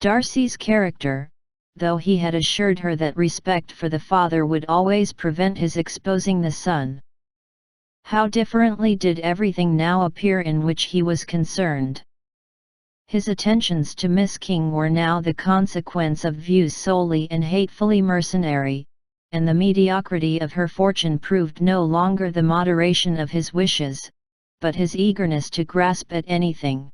Darcy's character, though he had assured her that respect for the father would always prevent his exposing the son. How differently did everything now appear in which he was concerned. His attentions to Miss King were now the consequence of views solely and hatefully mercenary, and the mediocrity of her fortune proved no longer the moderation of his wishes, but his eagerness to grasp at anything.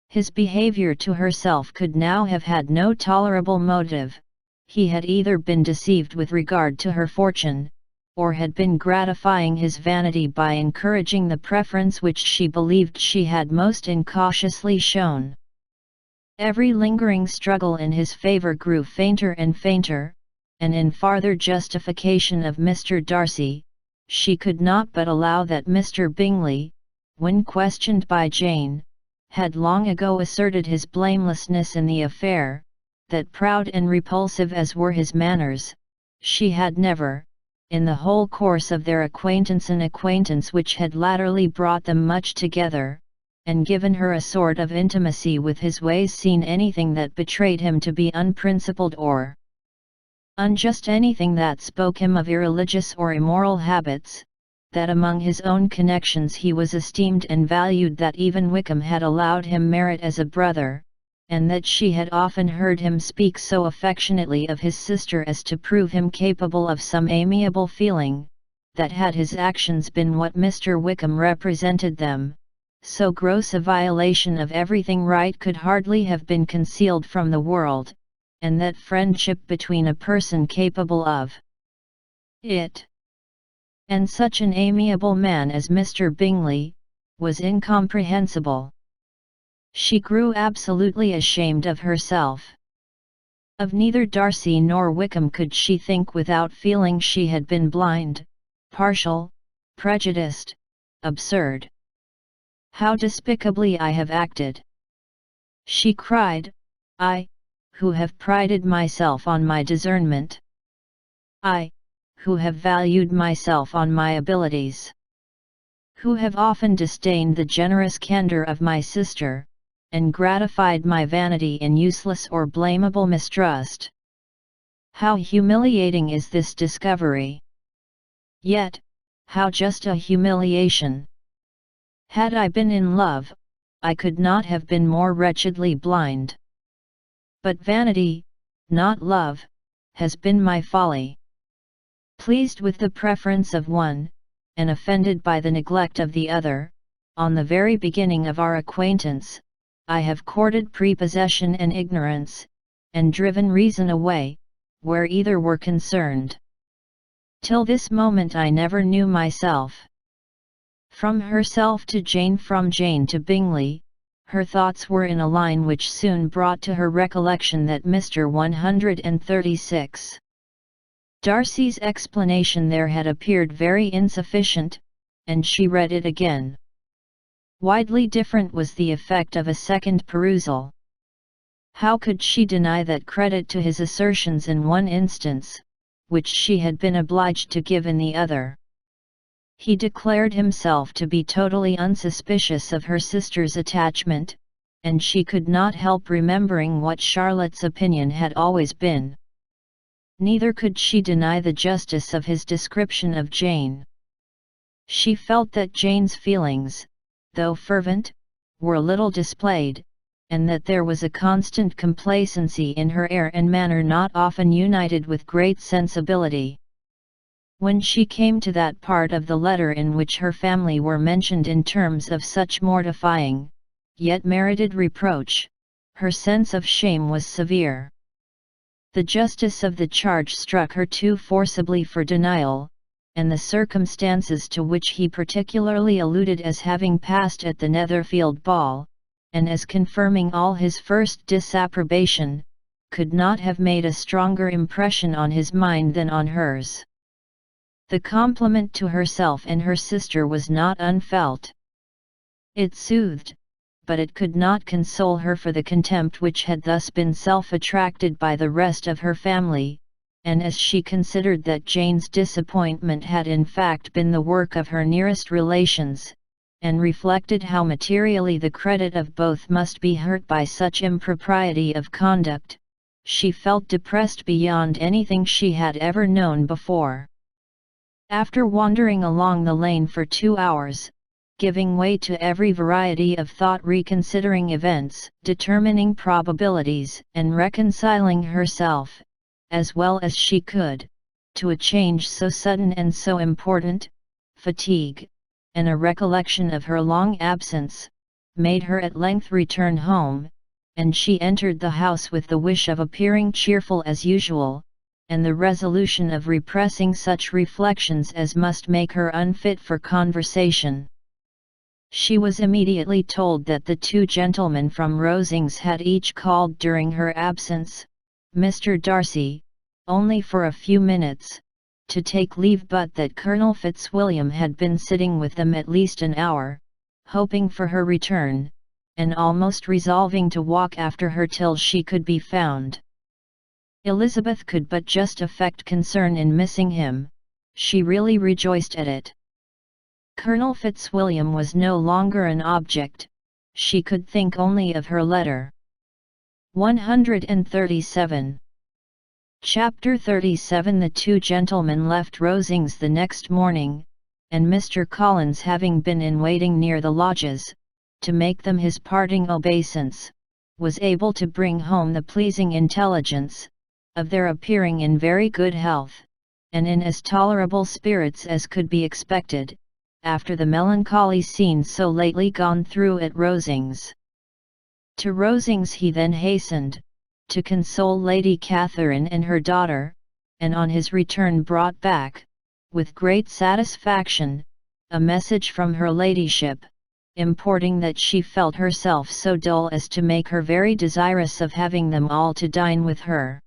His behavior to herself could now have had no tolerable motive. He had either been deceived with regard to her fortune, or had been gratifying his vanity by encouraging the preference which she believed she had most incautiously shown. Every lingering struggle in his favor grew fainter and fainter, and in farther justification of Mr. Darcy, she could not but allow that Mr. Bingley, when questioned by Jane, had long ago asserted his blamelessness in the affair, that proud and repulsive as were his manners, she had never, in the whole course of their acquaintance, an acquaintance which had latterly brought them much together, and given her a sort of intimacy with his ways, seen anything that betrayed him to be unprincipled or unjust, anything that spoke him of irreligious or immoral habits, that among his own connections he was esteemed and valued, that even Wickham had allowed him merit as a brother, and that she had often heard him speak so affectionately of his sister as to prove him capable of some amiable feeling, that had his actions been what Mr. Wickham represented them, so gross a violation of everything right could hardly have been concealed from the world, and that friendship between a person capable of it, and such an amiable man as Mr. Bingley, was incomprehensible. She grew absolutely ashamed of herself. Of neither Darcy nor Wickham could she think without feeling she had been blind, partial, prejudiced, absurd. How despicably I have acted! She cried, I, who have prided myself on my discernment. I, who have valued myself on my abilities. Who have often disdained the generous candor of my sister, and gratified my vanity in useless or blamable mistrust. How humiliating is this discovery! Yet, how just a humiliation! Had I been in love, I could not have been more wretchedly blind. But vanity, not love, has been my folly. Pleased with the preference of one, and offended by the neglect of the other, on the very beginning of our acquaintance, I have courted prepossession and ignorance, and driven reason away, where either were concerned. Till this moment I never knew myself. From herself to Jane, from Jane to Bingley, her thoughts were in a line which soon brought to her recollection that Mr. 136. Darcy's explanation there had appeared very insufficient, and she read it again. Widely different was the effect of a second perusal. How could she deny that credit to his assertions in one instance, which she had been obliged to give in the other? He declared himself to be totally unsuspicious of her sister's attachment, and she could not help remembering what Charlotte's opinion had always been. Neither could she deny the justice of his description of Jane. She felt that Jane's feelings, though fervent, were little displayed, and that there was a constant complacency in her air and manner not often united with great sensibility. When she came to that part of the letter in which her family were mentioned in terms of such mortifying, yet merited reproach, her sense of shame was severe. The justice of the charge struck her too forcibly for denial, and the circumstances to which he particularly alluded as having passed at the Netherfield ball, and as confirming all his first disapprobation, could not have made a stronger impression on his mind than on hers. The compliment to herself and her sister was not unfelt. It soothed, but it could not console her for the contempt which had thus been self-attracted by the rest of her family, and as she considered that Jane's disappointment had in fact been the work of her nearest relations, and reflected how materially the credit of both must be hurt by such impropriety of conduct, she felt depressed beyond anything she had ever known before. After wandering along the lane for 2 hours, giving way to every variety of thought, reconsidering events, determining probabilities, and reconciling herself, as well as she could, to a change so sudden and so important, fatigue, and a recollection of her long absence, made her at length return home, and she entered the house with the wish of appearing cheerful as usual, and the resolution of repressing such reflections as must make her unfit for conversation. She was immediately told that the 2 gentlemen from Rosings had each called during her absence, Mr. Darcy, only for a few minutes, to take leave, but that Colonel Fitzwilliam had been sitting with them at least an hour, hoping for her return, and almost resolving to walk after her till she could be found. Elizabeth could but just affect concern in missing him, she really rejoiced at it. Colonel Fitzwilliam was no longer an object, she could think only of her letter. 137. Chapter 37. The 2 gentlemen left Rosings the next morning, and Mr. Collins, having been in waiting near the lodges, to make them his parting obeisance, was able to bring home the pleasing intelligence, of their appearing in very good health, and in as tolerable spirits as could be expected, after the melancholy scene so lately gone through at Rosings. To Rosings he then hastened, to console Lady Catherine and her daughter, and on his return brought back, with great satisfaction, a message from her ladyship, importing that she felt herself so dull as to make her very desirous of having them all to dine with her.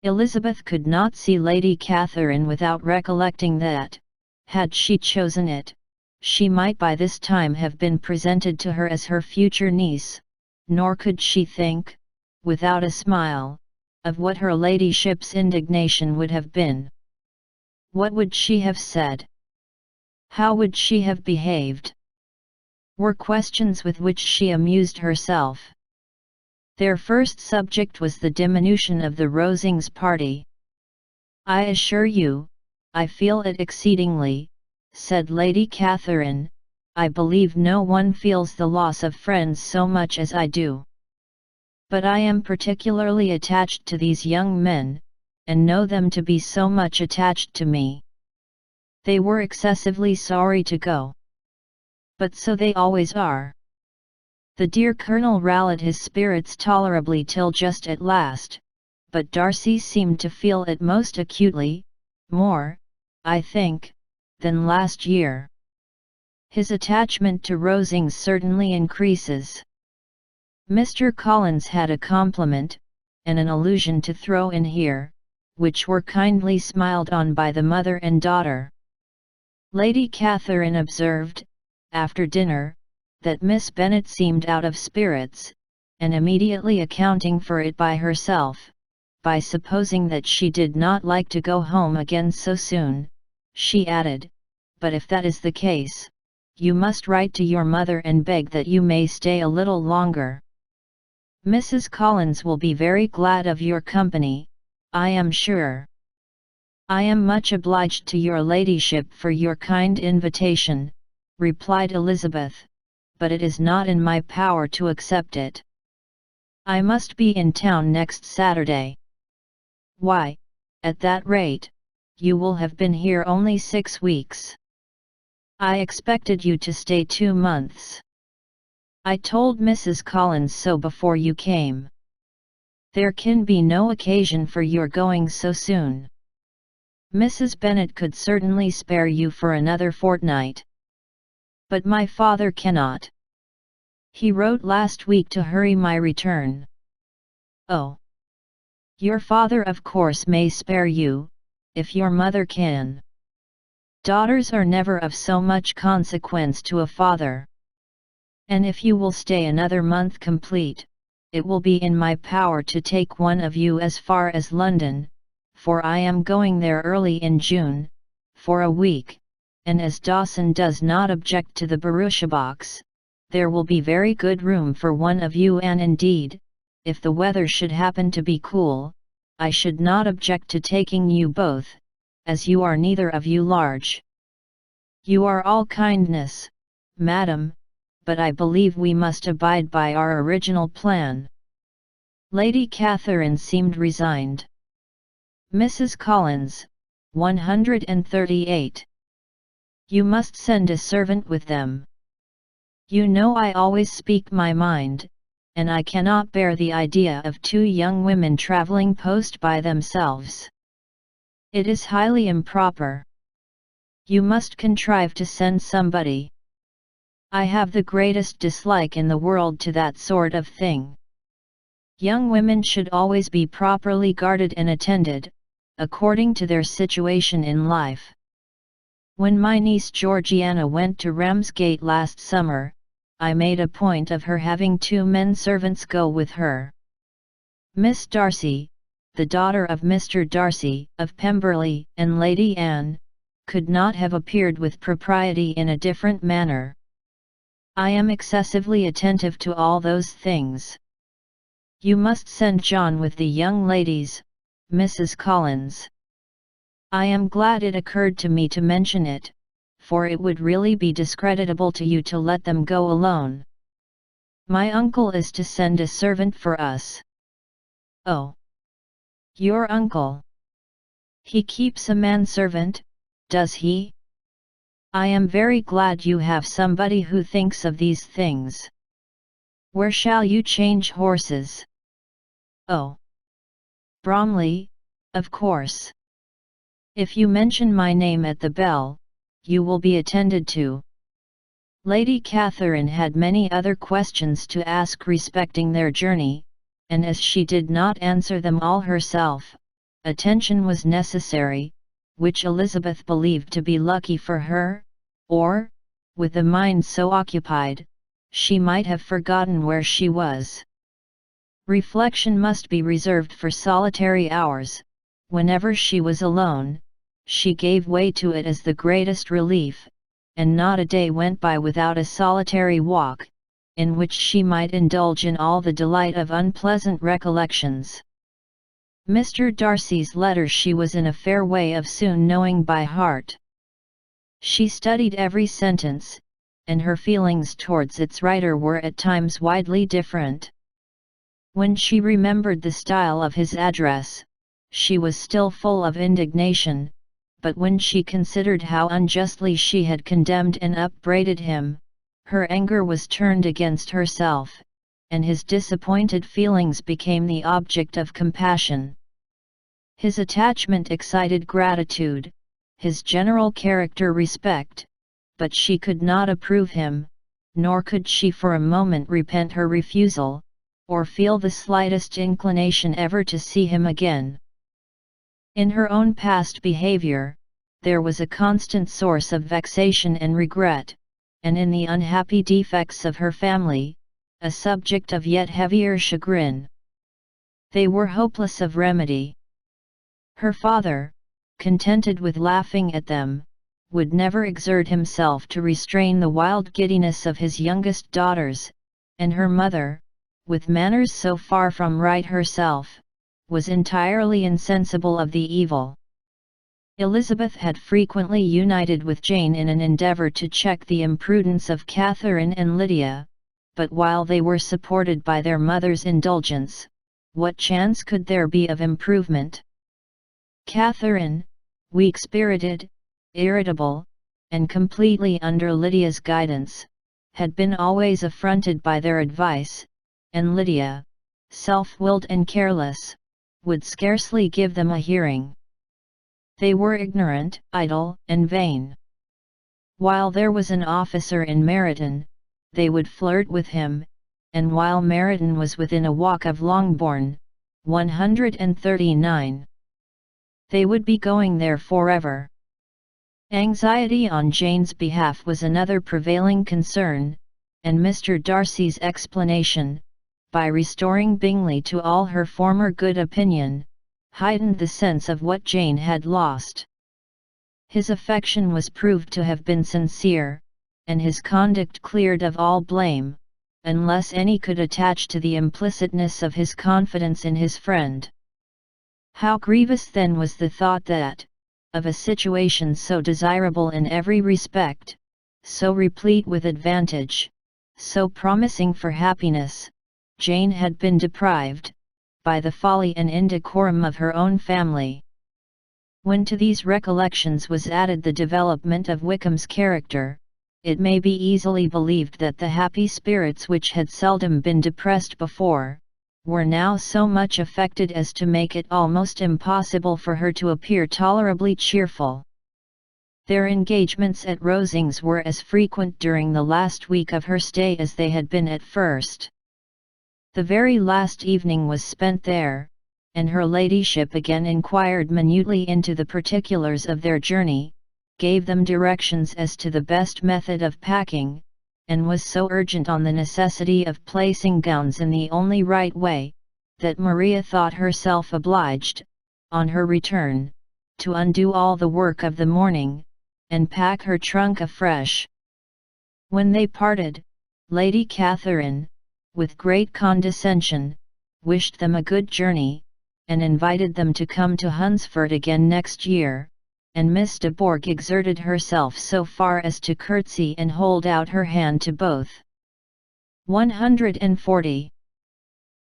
Elizabeth could not see Lady Catherine without recollecting that, had she chosen it, she might by this time have been presented to her as her future niece, nor could she think, without a smile, of what her ladyship's indignation would have been. What would she have said? How would she have behaved? Were questions with which she amused herself. Their first subject was the diminution of the Rosings party. "I assure you, I feel it exceedingly," said Lady Catherine. "I believe no one feels the loss of friends so much as I do. But I am particularly attached to these young men, and know them to be so much attached to me. They were excessively sorry to go. But so they always are." The dear Colonel rallied his spirits tolerably till just at last, but Darcy seemed to feel it most acutely, more, I think, than last year. His attachment to Rosings certainly increases. Mr. Collins had a compliment, and an allusion to throw in here, which were kindly smiled on by the mother and daughter. Lady Catherine observed, after dinner, that Miss Bennet seemed out of spirits, and immediately accounting for it by herself, by supposing that she did not like to go home again so soon, she added, "But if that is the case, you must write to your mother and beg that you may stay a little longer. Mrs. Collins will be very glad of your company, I am sure." "I am much obliged to your ladyship for your kind invitation," replied Elizabeth, "but it is not in my power to accept it. I must be in town next Saturday." "Why, at that rate, you will have been here only 6 weeks. I expected you to stay 2 months. I told Mrs. Collins so before you came. There can be no occasion for your going so soon. Mrs. Bennet could certainly spare you for another fortnight. But my father cannot. He wrote last week to hurry my return." "Oh! Your father of course may spare you, if your mother can. Daughters are never of so much consequence to a father. And if you will stay another month complete, it will be in my power to take one of you as far as London, for I am going there early in June, for a week, and as Dawson does not object to the barouche box, there will be very good room for one of you, and indeed, if the weather should happen to be cool, I should not object to taking you both, as you are neither of you large. You are all kindness, madam, but I believe we must abide by our original plan." Lady Catherine seemed resigned. Mrs. Collins, 138. "You must send a servant with them. You know I always speak my mind, and I cannot bear the idea of two young women travelling post by themselves. It is highly improper. You must contrive to send somebody. I have the greatest dislike in the world to that sort of thing. Young women should always be properly guarded and attended, according to their situation in life. When my niece Georgiana went to Ramsgate last summer, I made a point of her having 2 men servants go with her. Miss Darcy, the daughter of Mr. Darcy of Pemberley, and Lady Anne, could not have appeared with propriety in a different manner. I am excessively attentive to all those things. You must send John with the young ladies, Mrs. Collins. I am glad it occurred to me to mention it, for it would really be discreditable to you to let them go alone. My uncle is to send a servant for us." "Oh! Your uncle? He keeps a manservant, does he? I am very glad you have somebody who thinks of these things. Where shall you change horses?" "Oh! Bromley, of course. If you mention my name at the bell, you will be attended to." Lady Catherine had many other questions to ask respecting their journey, and as she did not answer them all herself, attention was necessary, which Elizabeth believed to be lucky for her, or, with the mind so occupied, she might have forgotten where she was. Reflection must be reserved for solitary hours. Whenever she was alone, she gave way to it as the greatest relief, and not a day went by without a solitary walk, in which she might indulge in all the delight of unpleasant recollections. Mr. Darcy's letter she was in a fair way of soon knowing by heart. She studied every sentence, and her feelings towards its writer were at times widely different. When she remembered the style of his address, she was still full of indignation, but when she considered how unjustly she had condemned and upbraided him, her anger was turned against herself, and his disappointed feelings became the object of compassion. His attachment excited gratitude, his general character respect, but she could not approve him, nor could she for a moment repent her refusal, or feel the slightest inclination ever to see him again. In her own past behavior, there was a constant source of vexation and regret, and in the unhappy defects of her family, a subject of yet heavier chagrin. They were hopeless of remedy. Her father, contented with laughing at them, would never exert himself to restrain the wild giddiness of his youngest daughters, and her mother, with manners so far from right herself, was entirely insensible of the evil. Elizabeth had frequently united with Jane in an endeavour to check the imprudence of Catherine and Lydia, but while they were supported by their mother's indulgence, what chance could there be of improvement? Catherine, weak-spirited, irritable, and completely under Lydia's guidance, had been always affronted by their advice, and Lydia, self-willed and careless, would scarcely give them a hearing. They were ignorant, idle, and vain. While there was an officer in Meryton, they would flirt with him, and while Meryton was within a walk of Longbourn, 139, they would be going there forever. Anxiety on Jane's behalf was another prevailing concern, and Mr. Darcy's explanation, by restoring Bingley to all her former good opinion, heightened the sense of what Jane had lost. His affection was proved to have been sincere, and his conduct cleared of all blame, unless any could attach to the implicitness of his confidence in his friend. How grievous then was the thought that, of a situation so desirable in every respect, so replete with advantage, so promising for happiness, Jane had been deprived, by the folly and indecorum of her own family. When to these recollections was added the development of Wickham's character, it may be easily believed that the happy spirits which had seldom been depressed before, were now so much affected as to make it almost impossible for her to appear tolerably cheerful. Their engagements at Rosings were as frequent during the last week of her stay as they had been at first. The very last evening was spent there, and her ladyship again inquired minutely into the particulars of their journey, gave them directions as to the best method of packing, and was so urgent on the necessity of placing gowns in the only right way, that Maria thought herself obliged, on her return, to undo all the work of the morning, and pack her trunk afresh. When they parted, Lady Catherine, with great condescension, wished them a good journey, and invited them to come to Hunsford again next year, and Miss de Bourgh exerted herself so far as to curtsy and hold out her hand to both. 140.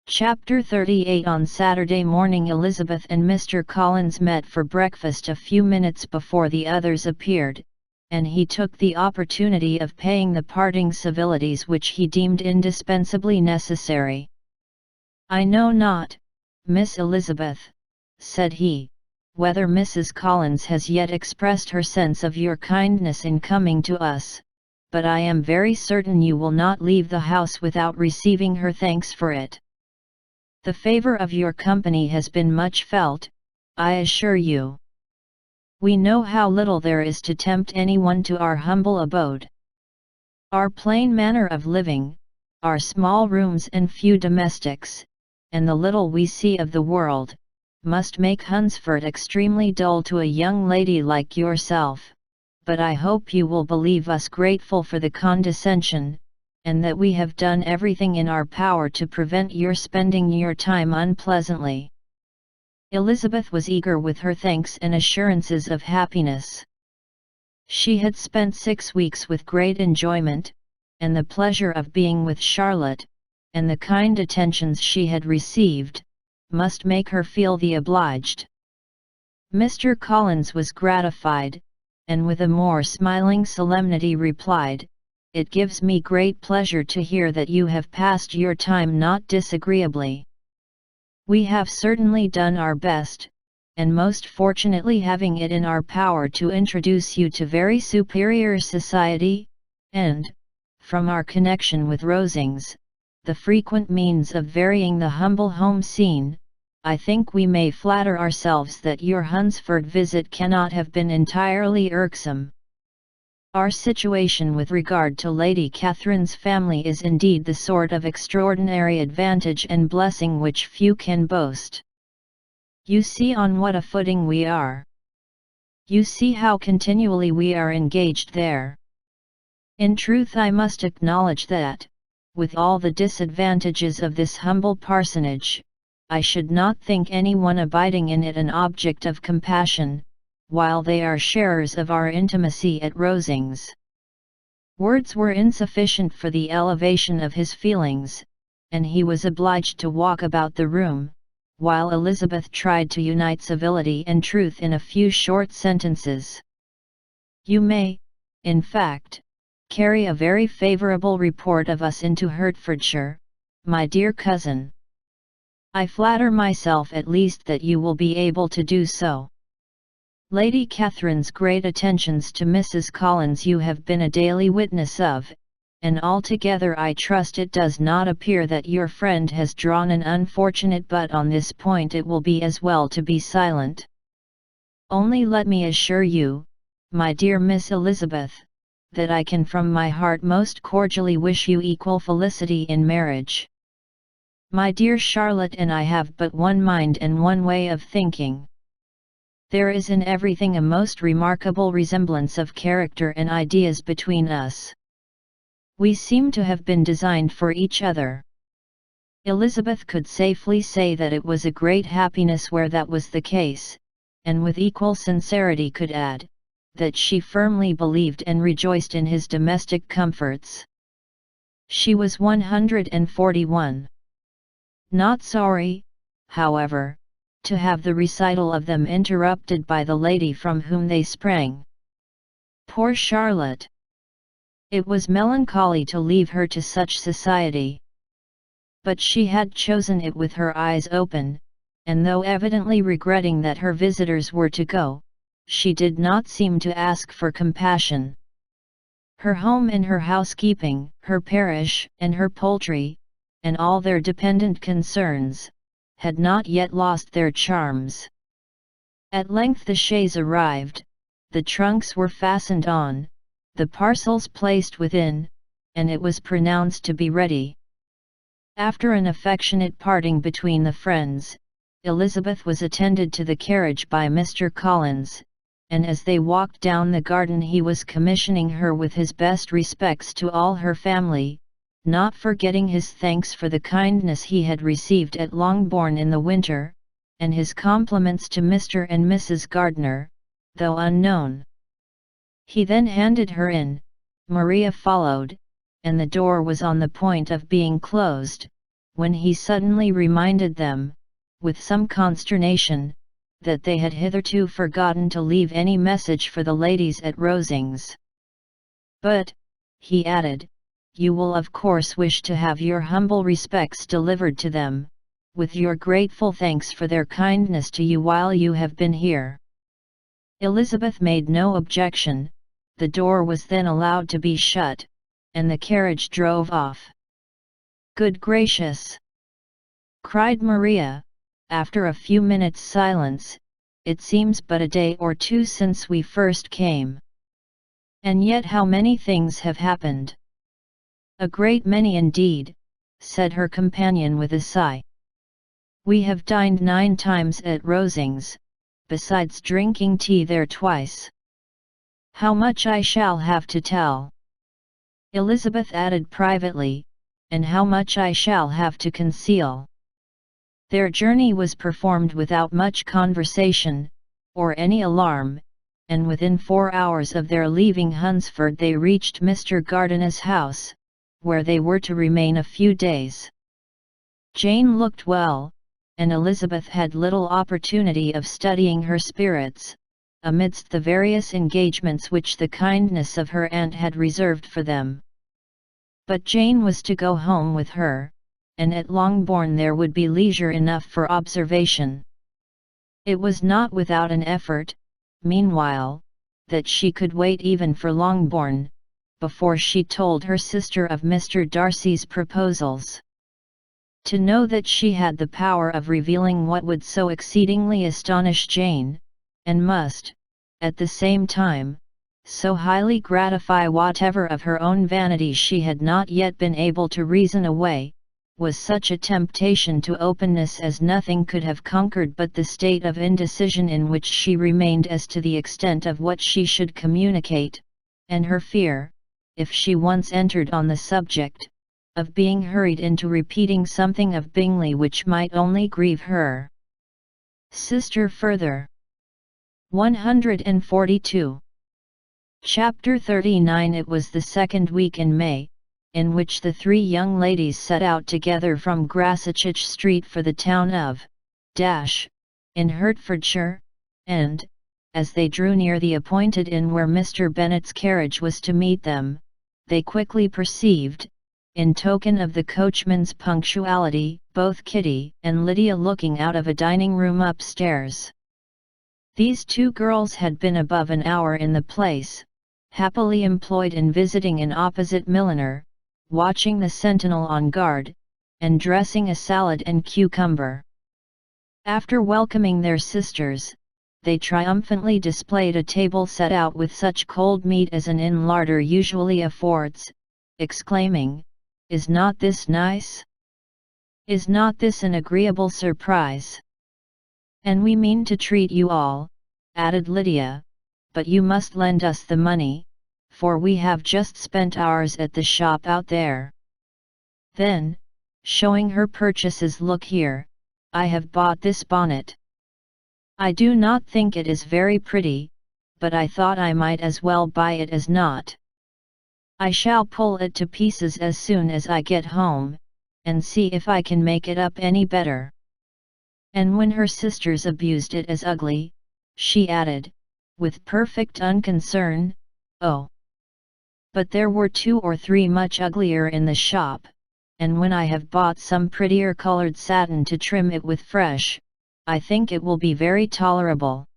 Chapter 38. On Saturday morning Elizabeth and Mr. Collins met for breakfast a few minutes before the others appeared, and he took the opportunity of paying the parting civilities which he deemed indispensably necessary. "I know not, Miss Elizabeth," said he, "whether Mrs. Collins has yet expressed her sense of your kindness in coming to us, but I am very certain you will not leave the house without receiving her thanks for it. The favour of your company has been much felt, I assure you. We know how little there is to tempt anyone to our humble abode. Our plain manner of living, our small rooms and few domestics, and the little we see of the world, must make Hunsford extremely dull to a young lady like yourself, but I hope you will believe us grateful for the condescension, and that we have done everything in our power to prevent your spending your time unpleasantly." Elizabeth was eager with her thanks and assurances of happiness. She had spent 6 weeks with great enjoyment, and the pleasure of being with Charlotte, and the kind attentions she had received, must make her feel the obliged. Mr. Collins was gratified, and with a more smiling solemnity replied, "It gives me great pleasure to hear that you have passed your time not disagreeably. We have certainly done our best, and most fortunately having it in our power to introduce you to very superior society, and, from our connection with Rosings, the frequent means of varying the humble home scene, I think we may flatter ourselves that your Hunsford visit cannot have been entirely irksome. Our situation with regard to Lady Catherine's family is indeed the sort of extraordinary advantage and blessing which few can boast. You see on what a footing we are. You see how continually we are engaged there. In truth I must acknowledge that, with all the disadvantages of this humble parsonage, I should not think anyone abiding in it an object of compassion, while they are sharers of our intimacy at Rosings." Words were insufficient for the elevation of his feelings, and he was obliged to walk about the room, while Elizabeth tried to unite civility and truth in a few short sentences. "You may, in fact, carry a very favourable report of us into Hertfordshire, my dear cousin. I flatter myself at least that you will be able to do so. Lady Catherine's great attentions to Mrs. Collins you have been a daily witness of, and altogether I trust it does not appear that your friend has drawn an unfortunate but on this point it will be as well to be silent. Only let me assure you, my dear Miss Elizabeth, that I can from my heart most cordially wish you equal felicity in marriage. My dear Charlotte and I have but one mind and one way of thinking. There is in everything a most remarkable resemblance of character and ideas between us. We seem to have been designed for each other." Elizabeth could safely say that it was a great happiness where that was the case, and with equal sincerity could add, that she firmly believed and rejoiced in his domestic comforts. She was 141. Not sorry, however, to have the recital of them interrupted by the lady from whom they sprang. Poor Charlotte! It was melancholy to leave her to such society. But she had chosen it with her eyes open, and though evidently regretting that her visitors were to go, she did not seem to ask for compassion. Her home and her housekeeping, her parish and her poultry, and all their dependent concerns, had not yet lost their charms. At length the chaise arrived, the trunks were fastened on, the parcels placed within, and it was pronounced to be ready. After an affectionate parting between the friends, Elizabeth was attended to the carriage by Mr. Collins, and as they walked down the garden he was commissioning her with his best respects to all her family, not forgetting his thanks for the kindness he had received at Longbourn in the winter, and his compliments to Mr. and Mrs. Gardiner, though unknown. He then handed her in, Maria followed, and the door was on the point of being closed, when he suddenly reminded them, with some consternation, that they had hitherto forgotten to leave any message for the ladies at Rosings. "But," he added, "you will of course wish to have your humble respects delivered to them, with your grateful thanks for their kindness to you while you have been here." Elizabeth made no objection, the door was then allowed to be shut, and the carriage drove off. "Good gracious!" cried Maria, after a few minutes' silence, "it seems but a day or two since we first came. And yet how many things have happened!" "A great many indeed," said her companion with a sigh. "We have dined 9 times at Rosings, besides drinking tea there twice. How much I shall have to tell!" Elizabeth added privately, "and how much I shall have to conceal." Their journey was performed without much conversation, or any alarm, and within 4 hours of their leaving Hunsford they reached Mr. Gardiner's house, where they were to remain a few days. Jane looked well, and Elizabeth had little opportunity of studying her spirits, amidst the various engagements which the kindness of her aunt had reserved for them. But Jane was to go home with her, and at Longbourn there would be leisure enough for observation. It was not without an effort, meanwhile, that she could wait even for Longbourn, before she told her sister of Mr. Darcy's proposals. To know that she had the power of revealing what would so exceedingly astonish Jane, and must, at the same time, so highly gratify whatever of her own vanity she had not yet been able to reason away, was such a temptation to openness as nothing could have conquered but the state of indecision in which she remained as to the extent of what she should communicate, and her fear, if she once entered on the subject, of being hurried into repeating something of Bingley which might only grieve her sister further. 142. Chapter 39. It was the second week in May, in which the 3 young ladies set out together from Grasachich Street for the town of in Hertfordshire, and, as they drew near the appointed inn where Mr. Bennet's carriage was to meet them, they quickly perceived, in token of the coachman's punctuality, both Kitty and Lydia looking out of a dining room upstairs. These 2 girls had been above an hour in the place, happily employed in visiting an opposite milliner, watching the sentinel on guard, and dressing a salad and cucumber. After welcoming their sisters, they triumphantly displayed a table set out with such cold meat as an inn larder usually affords, exclaiming, "Is not this nice? Is not this an agreeable surprise? And we mean to treat you all, added Lydia, but you must lend us the money, for we have just spent ours at the shop out there. Then, showing her purchases, look here, I have bought this bonnet. I do not think it is very pretty, but I thought I might as well buy it as not. I shall pull it to pieces as soon as I get home, and see if I can make it up any better. And when her sisters abused it as ugly, she added, with perfect unconcern, oh, but there were 2 or 3 much uglier in the shop, and when I have bought some prettier colored satin to trim it with fresh, I think it will be very tolerable.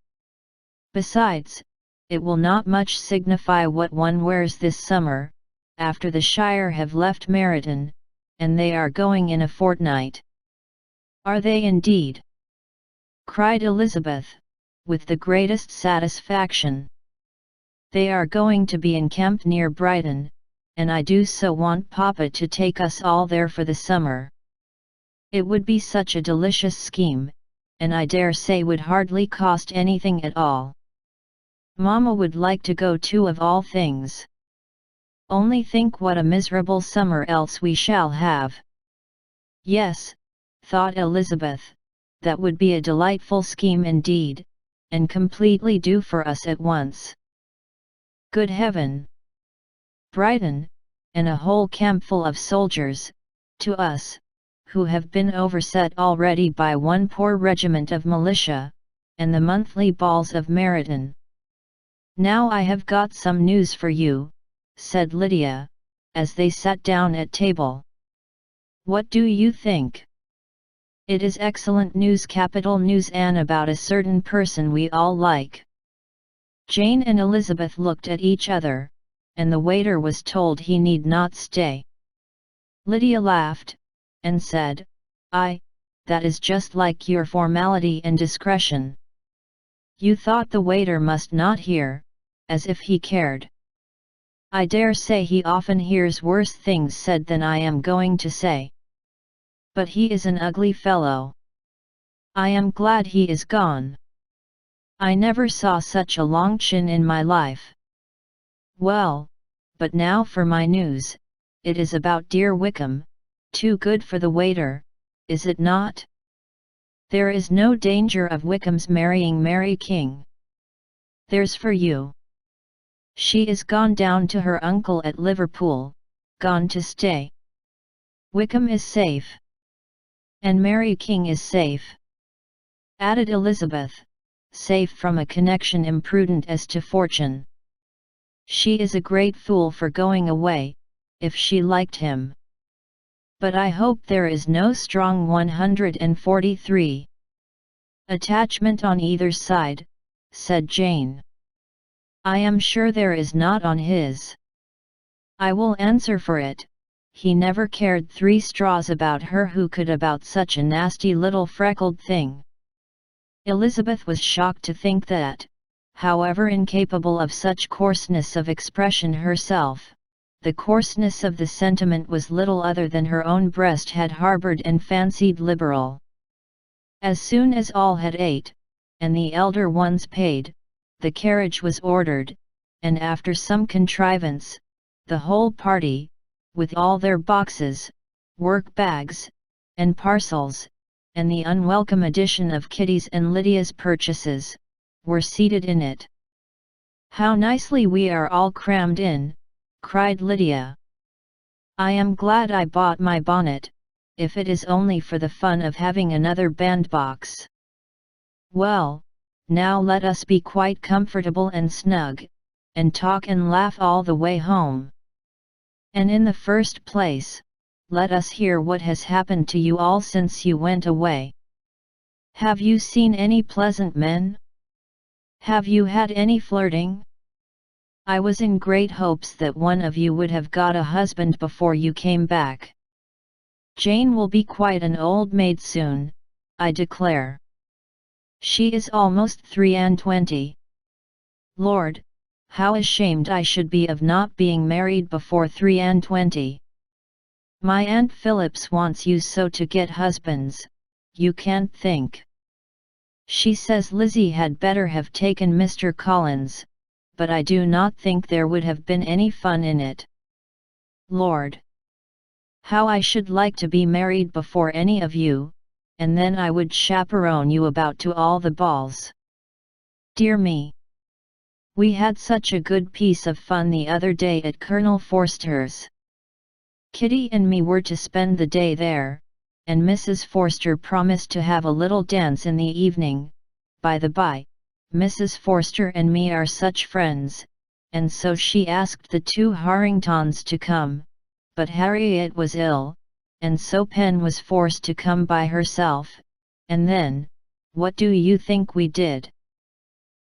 Besides, it will not much signify what one wears this summer, after the Shire have left Meryton, and they are going in a fortnight. Are they indeed? Cried Elizabeth, with the greatest satisfaction. They are going to be encamped near Brighton, and I do so want Papa to take us all there for the summer. It would be such a delicious scheme, and I dare say would hardly cost anything at all. Mamma would like to go too, of all things. Only think what a miserable summer else we shall have. Yes, thought Elizabeth, that would be a delightful scheme indeed, and completely do for us at once. Good heaven! Brighton, and a whole campful of soldiers, to us, who have been overset already by one poor regiment of militia, and the monthly balls of Meryton. Now I have got some news for you, said Lydia, as they sat down at table. What do you think? It is excellent news, capital news, and about a certain person we all like. Jane and Elizabeth looked at each other, and the waiter was told he need not stay. Lydia laughed, and said, that is just like your formality and discretion. You thought the waiter must not hear, as if he cared. I dare say he often hears worse things said than I am going to say. But he is an ugly fellow. I am glad he is gone. I never saw such a long chin in my life. Well, but now for my news. It is about dear Wickham, too good for the waiter, is it not? There is no danger of Wickham's marrying Mary King. There's for you. She is gone down to her uncle at Liverpool, gone to stay. Wickham is safe. And Mary King is safe, added Elizabeth, safe from a connection imprudent as to fortune. She is a great fool for going away, if she liked him. But I hope there is no strong 143 attachment on either side, said Jane. I am sure there is not on his. I will answer for it. He never cared 3 straws about her. Who could about such a nasty little freckled thing? Elizabeth was shocked to think that, however incapable of such coarseness of expression herself, the coarseness of the sentiment was little other than her own breast had harbored and fancied liberal. As soon as all had ate, and the elder ones paid, the carriage was ordered, and after some contrivance, the whole party, with all their boxes, work-bags, and parcels, and the unwelcome addition of Kitty's and Lydia's purchases, were seated in it. How nicely we are all crammed in, cried Lydia. I am glad I bought my bonnet, if it is only for the fun of having another bandbox. Well, now let us be quite comfortable and snug, and talk and laugh all the way home. And in the first place, let us hear what has happened to you all since you went away. Have you seen any pleasant men? Have you had any flirting? I was in great hopes that one of you would have got a husband before you came back. Jane will be quite an old maid soon, I declare. She is almost 23. Lord, how ashamed I should be of not being married before 23. My Aunt Phillips wants you so to get husbands, you can't think. She says Lizzie had better have taken Mr. Collins, but I do not think there would have been any fun in it. Lord! How I should like to be married before any of you, and then I would chaperone you about to all the balls. Dear me! We had such a good piece of fun the other day at Colonel Forster's. Kitty and me were to spend the day there, and Mrs. Forster promised to have a little dance in the evening. By the by, Mrs. Forster and me are such friends, and so she asked the two Harringtons to come, but Harriet was ill, and so Pen was forced to come by herself, and then, what do you think we did?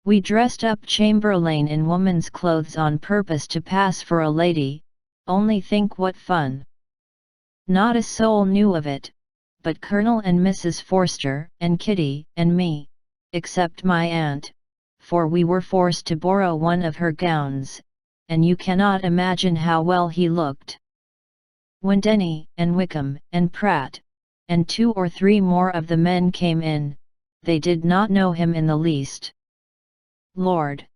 We dressed up Chamberlain in woman's clothes on purpose to pass for a lady. Only think what fun! Not a soul knew of it, but Colonel and Mrs. Forster, and Kitty, and me, except my aunt, for we were forced to borrow one of her gowns, and you cannot imagine how well he looked. When Denny, and Wickham, and Pratt, and 2 or 3 more of the men came in, they did not know him in the least. Lord!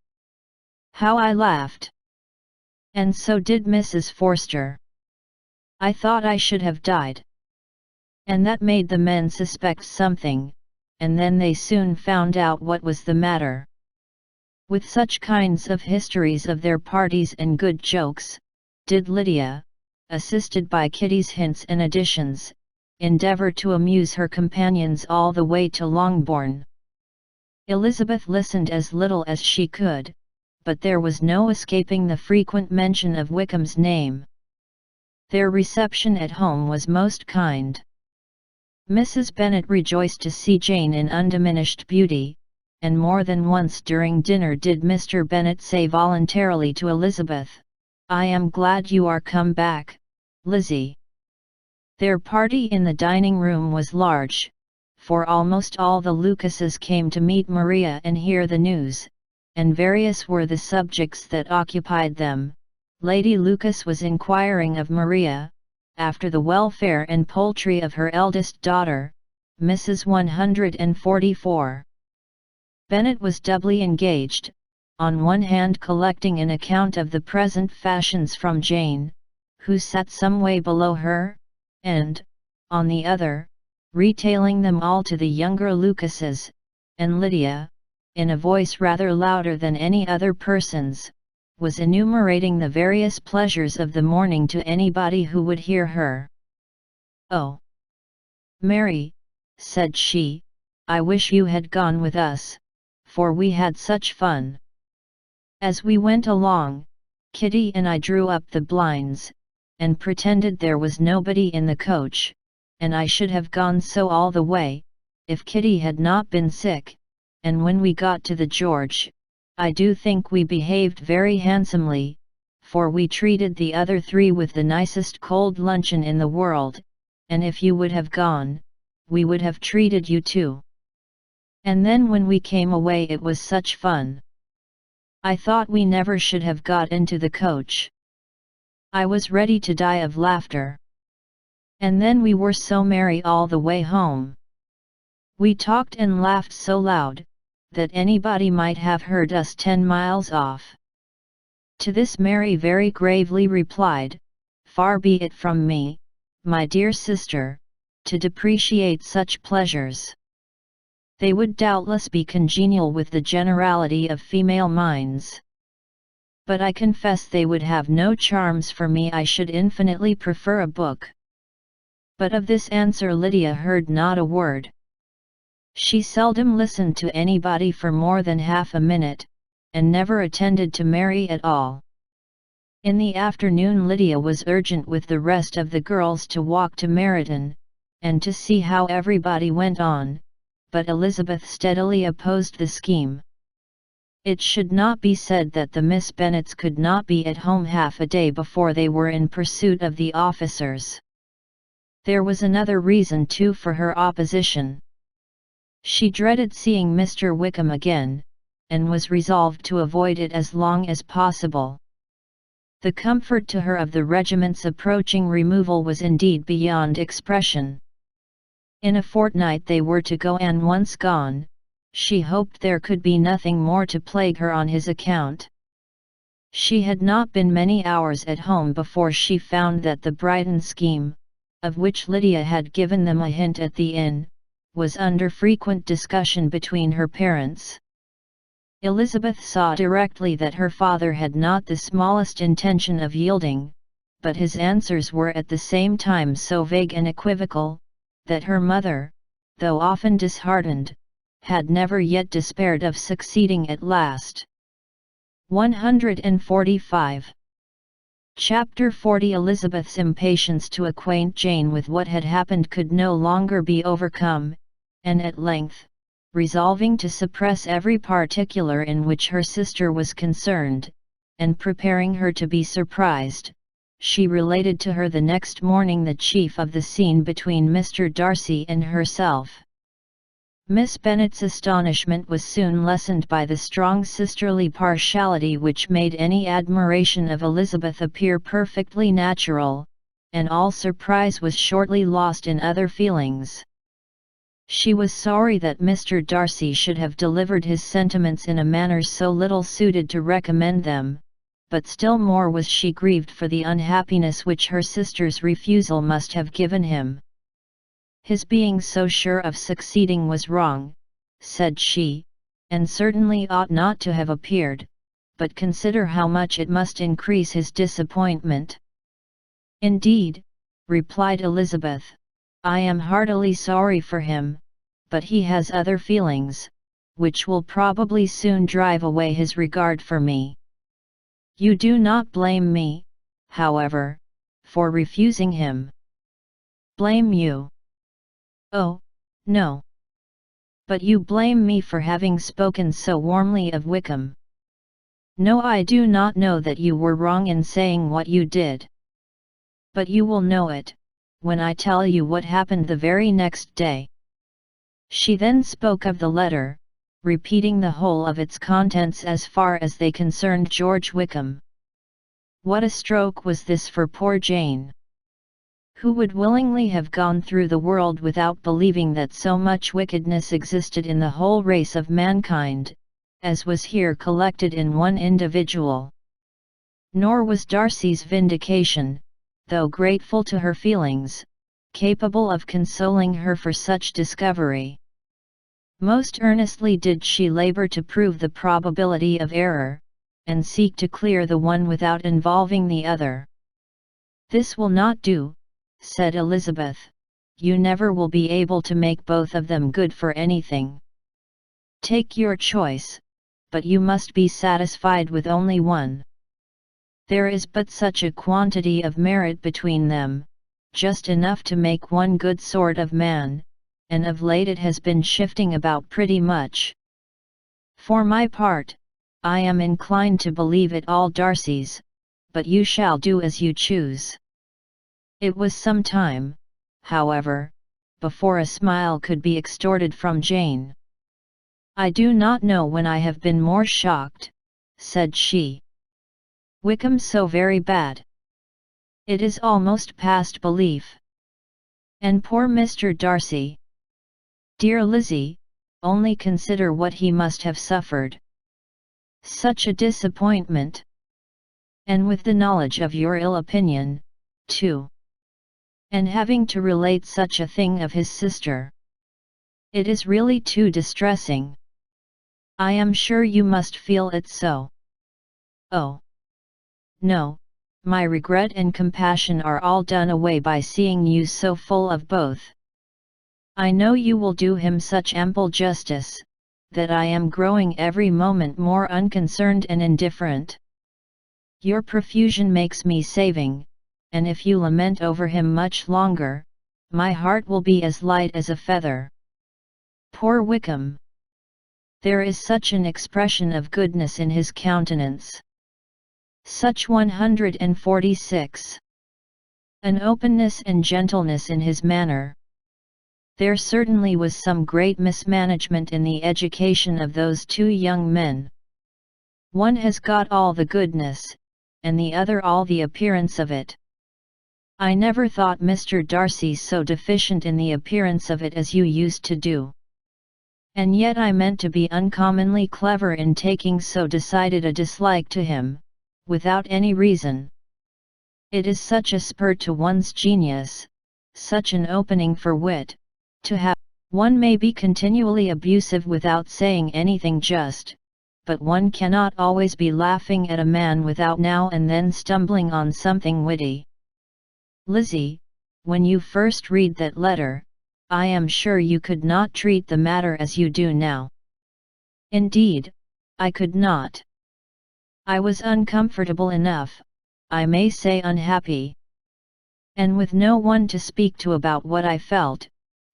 How I laughed! And so did Mrs. Forster. I thought I should have died. And that made the men suspect something, and then they soon found out what was the matter. With such kinds of histories of their parties and good jokes, did Lydia, assisted by Kitty's hints and additions, endeavour to amuse her companions all the way to Longbourn. Elizabeth listened as little as she could, but there was no escaping the frequent mention of Wickham's name. Their reception at home was most kind. Mrs. Bennet rejoiced to see Jane in undiminished beauty, and more than once during dinner did Mr. Bennet say voluntarily to Elizabeth, "I am glad you are come back, Lizzie." Their party in the dining room was large, for almost all the Lucases came to meet Maria and hear the news, and various were the subjects that occupied them. Lady Lucas was inquiring of Maria, after the welfare and poultry of her eldest daughter, Mrs. 144. Bennet was doubly engaged, on one hand collecting an account of the present fashions from Jane, who sat some way below her, and, on the other, retailing them all to the younger Lucases, and Lydia, in a voice rather louder than any other person's, was enumerating the various pleasures of the morning to anybody who would hear her. "Oh, Mary," said she, "I wish you had gone with us, for we had such fun. As we went along, Kitty and I drew up the blinds, and pretended there was nobody in the coach, and I should have gone so all the way, if Kitty had not been sick, and when we got to the George, I do think we behaved very handsomely, for we treated the other 3 with the nicest cold luncheon in the world, and if you would have gone, we would have treated you too. And then when we came away it was such fun. I thought we never should have got into the coach. I was ready to die of laughter. And then we were so merry all the way home. We talked and laughed so loud, that anybody might have heard us 10 miles off." To this Mary very gravely replied, "Far be it from me, my dear sister, to depreciate such pleasures. They would doubtless be congenial with the generality of female minds. But I confess they would have no charms for me. I should infinitely prefer a book." But of this answer Lydia heard not a word. She seldom listened to anybody for more than half a minute, and never attended to Mary at all. In the afternoon Lydia was urgent with the rest of the girls to walk to Meryton, and to see how everybody went on, but Elizabeth steadily opposed the scheme. It should not be said that the Miss Bennets could not be at home half a day before they were in pursuit of the officers. There was another reason too for her opposition. She dreaded seeing Mr. Wickham again, and was resolved to avoid it as long as possible. The comfort to her of the regiment's approaching removal was indeed beyond expression. In a fortnight they were to go, and once gone, she hoped there could be nothing more to plague her on his account. She had not been many hours at home before she found that the Brighton scheme, of which Lydia had given them a hint at the inn, was under frequent discussion between her parents. Elizabeth saw directly that her father had not the smallest intention of yielding, but his answers were at the same time so vague and equivocal, that her mother, though often disheartened, had never yet despaired of succeeding at last. 145. Chapter 40. Elizabeth's impatience to acquaint Jane with what had happened could no longer be overcome, and at length, resolving to suppress every particular in which her sister was concerned, and preparing her to be surprised, she related to her the next morning the chief of the scene between Mr. Darcy and herself. Miss Bennet's astonishment was soon lessened by the strong sisterly partiality which made any admiration of Elizabeth appear perfectly natural, and all surprise was shortly lost in other feelings. She was sorry that Mr. Darcy should have delivered his sentiments in a manner so little suited to recommend them, but still more was she grieved for the unhappiness which her sister's refusal must have given him. His being so sure of succeeding was wrong, said she, and certainly ought not to have appeared, but consider how much it must increase his disappointment. Indeed, replied Elizabeth, I am heartily sorry for him, but he has other feelings, which will probably soon drive away his regard for me. You do not blame me, however, for refusing him. Blame you? Oh, no. But you blame me for having spoken so warmly of Wickham. No, I do not know that you were wrong in saying what you did. But you will know it, when I tell you what happened the very next day. She then spoke of the letter, repeating the whole of its contents as far as they concerned George Wickham. What a stroke was this for poor Jane! Who would willingly have gone through the world without believing that so much wickedness existed in the whole race of mankind, as was here collected in one individual? Nor was Darcy's vindication, though grateful to her feelings, capable of consoling her for such discovery. Most earnestly did she labor to prove the probability of error, and seek to clear the one without involving the other. This will not do, said Elizabeth, you never will be able to make both of them good for anything. Take your choice, but you must be satisfied with only one. There is but such a quantity of merit between them, just enough to make one good sort of man, and of late it has been shifting about pretty much. For my part, I am inclined to believe it all Darcy's, but you shall do as you choose. It was some time, however, before a smile could be extorted from Jane. I do not know when I have been more shocked, said she. Wickham so very bad. It is almost past belief. And poor Mr. Darcy. Dear Lizzie, only consider what he must have suffered. Such a disappointment. And with the knowledge of your ill opinion, too. And having to relate such a thing of his sister. It is really too distressing. I am sure you must feel it so. Oh! No, my regret and compassion are all done away by seeing you so full of both. I know you will do him such ample justice, that I am growing every moment more unconcerned and indifferent. Your profusion makes me saving, and if you lament over him much longer, my heart will be as light as a feather. Poor Wickham! There is such an expression of goodness in his countenance. Such 146. An openness and gentleness in his manner. There certainly was some great mismanagement in the education of those two young men. One has got all the goodness, and the other all the appearance of it. I never thought Mr. Darcy so deficient in the appearance of it as you used to do. And yet I meant to be uncommonly clever in taking so decided a dislike to him, without any reason. It is such a spur to one's genius, such an opening for wit, to have. One may be continually abusive without saying anything just, but one cannot always be laughing at a man without now and then stumbling on something witty. Lizzie, when you first read that letter, I am sure you could not treat the matter as you do now. Indeed, I could not. I was uncomfortable enough, I may say unhappy. And with no one to speak to about what I felt,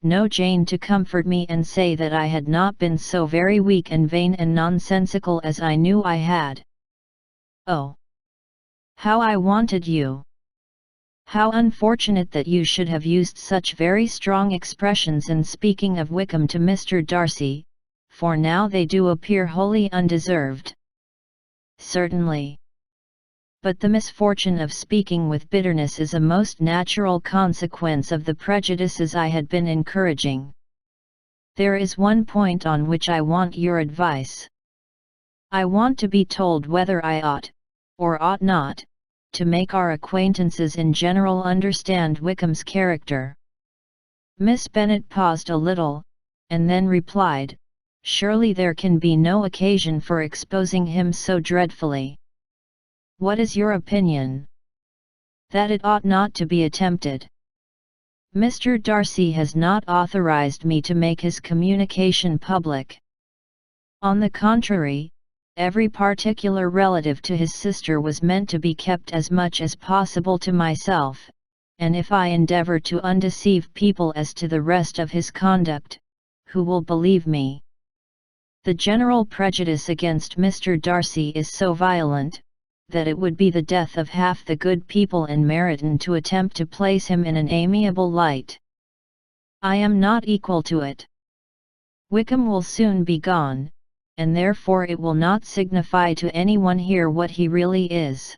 no Jane to comfort me and say that I had not been so very weak and vain and nonsensical as I knew I had. Oh! How I wanted you! How unfortunate that you should have used such very strong expressions in speaking of Wickham to Mr. Darcy, for now they do appear wholly undeserved. Certainly. But the misfortune of speaking with bitterness is a most natural consequence of the prejudices I had been encouraging. There is one point on which I want your advice. I want to be told whether I ought, or ought not, to make our acquaintances in general understand Wickham's character. Miss Bennet paused a little, and then replied, "Surely there can be no occasion for exposing him so dreadfully." "What is your opinion?" "That it ought not to be attempted. Mr. Darcy has not authorized me to make his communication public. On the contrary, every particular relative to his sister was meant to be kept as much as possible to myself, and if I endeavor to undeceive people as to the rest of his conduct, who will believe me? The general prejudice against Mr. Darcy is so violent, that it would be the death of half the good people in Meryton to attempt to place him in an amiable light. I am not equal to it. Wickham will soon be gone, and therefore it will not signify to anyone here what he really is.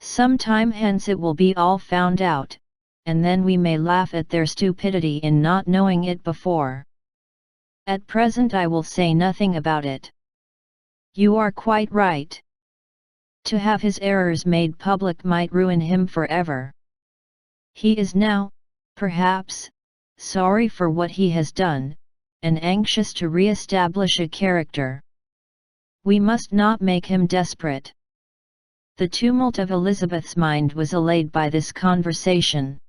Some time hence it will be all found out, and then we may laugh at their stupidity in not knowing it before. At present I will say nothing about it. You are quite right. To have his errors made public might ruin him forever. He is now, perhaps, sorry for what he has done, and anxious to re-establish a character. We must not make him desperate." The tumult of Elizabeth's mind was allayed by this conversation.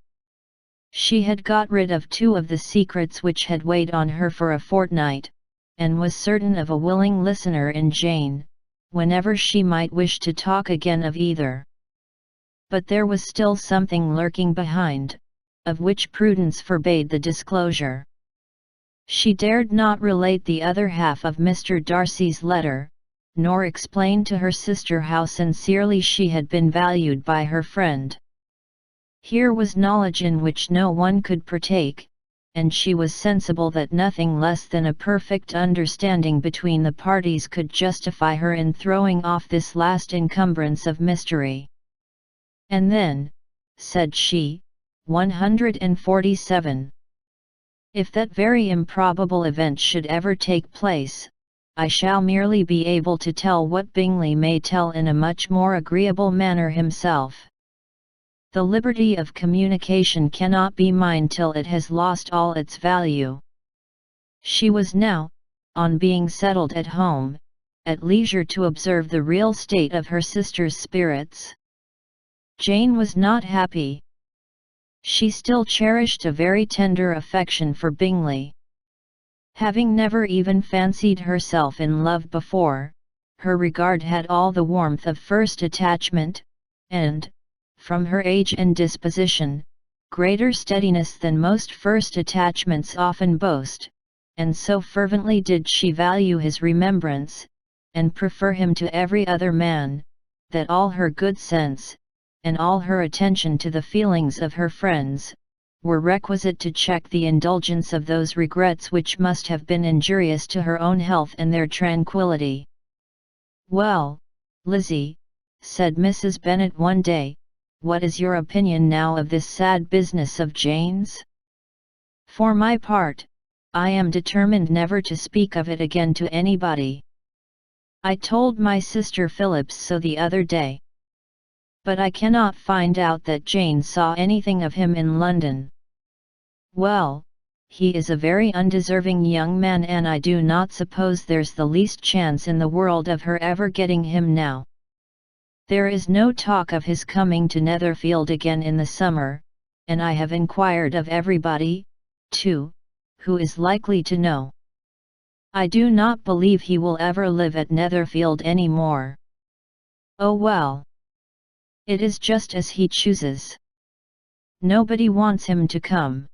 She had got rid of two of the secrets which had weighed on her for a fortnight, and was certain of a willing listener in Jane, whenever she might wish to talk again of either. But there was still something lurking behind, of which prudence forbade the disclosure. She dared not relate the other half of Mr. Darcy's letter, nor explain to her sister how sincerely she had been valued by her friend. Here was knowledge in which no one could partake, and she was sensible that nothing less than a perfect understanding between the parties could justify her in throwing off this last encumbrance of mystery. "And then," said she, 147. "If that very improbable event should ever take place, I shall merely be able to tell what Bingley may tell in a much more agreeable manner himself. The liberty of communication cannot be mine till it has lost all its value." She was now, on being settled at home, at leisure to observe the real state of her sister's spirits. Jane was not happy. She still cherished a very tender affection for Bingley. Having never even fancied herself in love before, her regard had all the warmth of first attachment, and, from her age and disposition, greater steadiness than most first attachments often boast, and so fervently did she value his remembrance, and prefer him to every other man, that all her good sense, and all her attention to the feelings of her friends, were requisite to check the indulgence of those regrets which must have been injurious to her own health and their tranquillity. "Well, Lizzie," said Mrs. Bennet one day, "what is your opinion now of this sad business of Jane's?" "For my part, I am determined never to speak of it again to anybody. I told my sister Phillips so the other day. But I cannot find out that Jane saw anything of him in London. Well, he is a very undeserving young man, and I do not suppose there's the least chance in the world of her ever getting him now. There is no talk of his coming to Netherfield again in the summer, and I have inquired of everybody, too, who is likely to know. I do not believe he will ever live at Netherfield any more. Oh well. It is just as he chooses. Nobody wants him to come.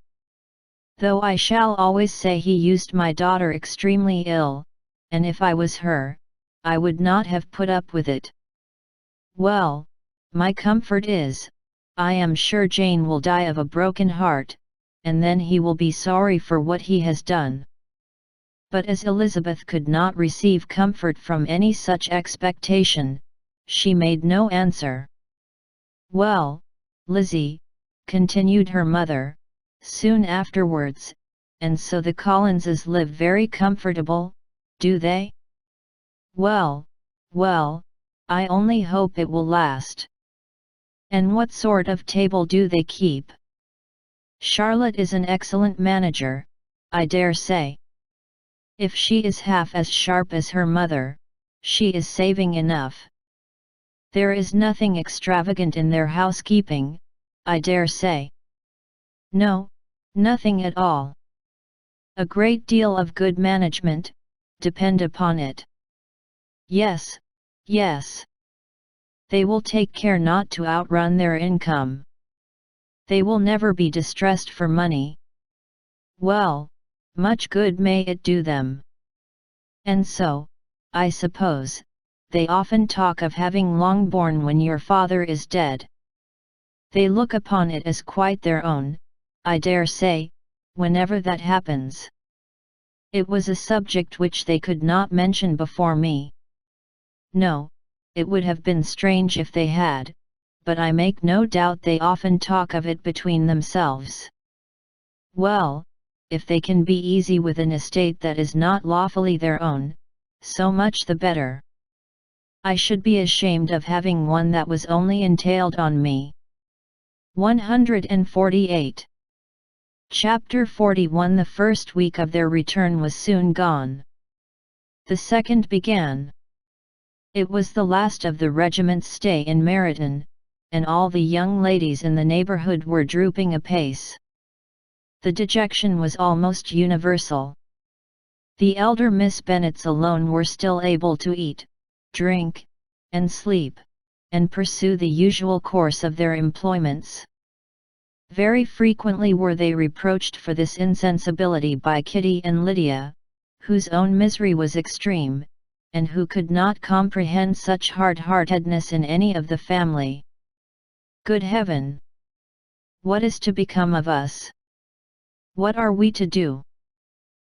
Though I shall always say he used my daughter extremely ill, and if I was her, I would not have put up with it. Well, my comfort is, I am sure Jane will die of a broken heart, and then he will be sorry for what he has done. But as Elizabeth could not receive comfort from any such expectation, she made no answer. Well, Lizzie, continued her mother, soon afterwards, and so the Collinses live very comfortable, do they? Well, well, I only hope it will last. And what sort of table do they keep? Charlotte is an excellent manager, I dare say. If she is half as sharp as her mother, she is saving enough. There is nothing extravagant in their housekeeping, I dare say. No, nothing at all. A great deal of good management, depend upon it. Yes, yes. They will take care not to outrun their income. They will never be distressed for money. Well, much good may it do them. And so, I suppose, they often talk of having Longbourn when your father is dead. They look upon it as quite their own, I dare say, whenever that happens. It was a subject which they could not mention before me. No, it would have been strange if they had, but I make no doubt they often talk of it between themselves. Well, if they can be easy with an estate that is not lawfully their own, so much the better. I should be ashamed of having one that was only entailed on me. 148. Chapter 41. The first week of their return was soon gone. The second began. It was the last of the regiment's stay in Meryton, and all the young ladies in the neighbourhood were drooping apace. The dejection was almost universal. The elder Miss Bennets alone were still able to eat, drink, and sleep, and pursue the usual course of their employments. Very frequently were they reproached for this insensibility by Kitty and Lydia, whose own misery was extreme, and who could not comprehend such hard-heartedness in any of the family. Good heaven! What is to become of us? What are we to do?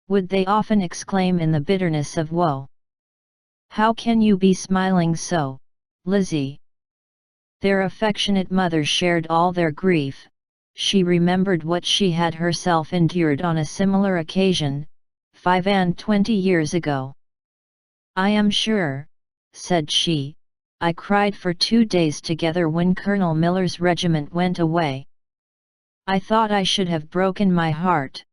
Would they often exclaim in the bitterness of woe. How can you be smiling so, Lizzie? Their affectionate mother shared all their grief. She remembered what she had herself endured on a similar occasion, 25 years ago. I am sure, said she, I cried for 2 days together when Colonel Miller's regiment went away. I thought I should have broken my heart.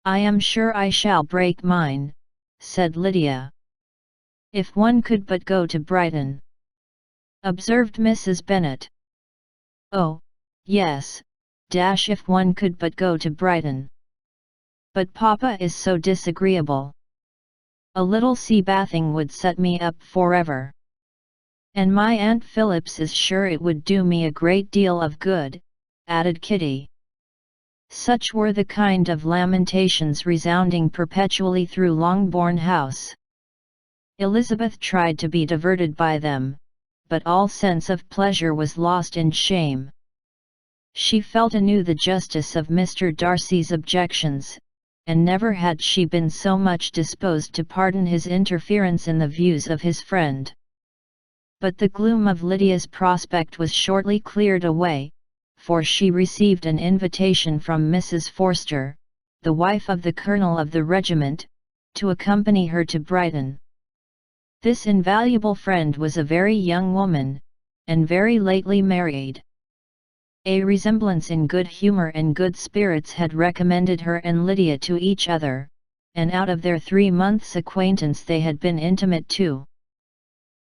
I am sure I shall break mine, said Lydia. If one could but go to Brighton, observed Mrs. Bennet. Oh, yes, if one could but go to Brighton. But Papa is so disagreeable. A little sea bathing would set me up forever. And my Aunt Phillips is sure it would do me a great deal of good, added Kitty. Such were the kind of lamentations resounding perpetually through Longbourn House. Elizabeth tried to be diverted by them, but all sense of pleasure was lost in shame. She felt anew the justice of Mr. Darcy's objections, and never had she been so much disposed to pardon his interference in the views of his friend. But the gloom of Lydia's prospect was shortly cleared away, for she received an invitation from Mrs. Forster, the wife of the colonel of the regiment, to accompany her to Brighton. This invaluable friend was a very young woman, and very lately married. A resemblance in good humour and good spirits had recommended her and Lydia to each other, and out of their 3 months' acquaintance they had been intimate too.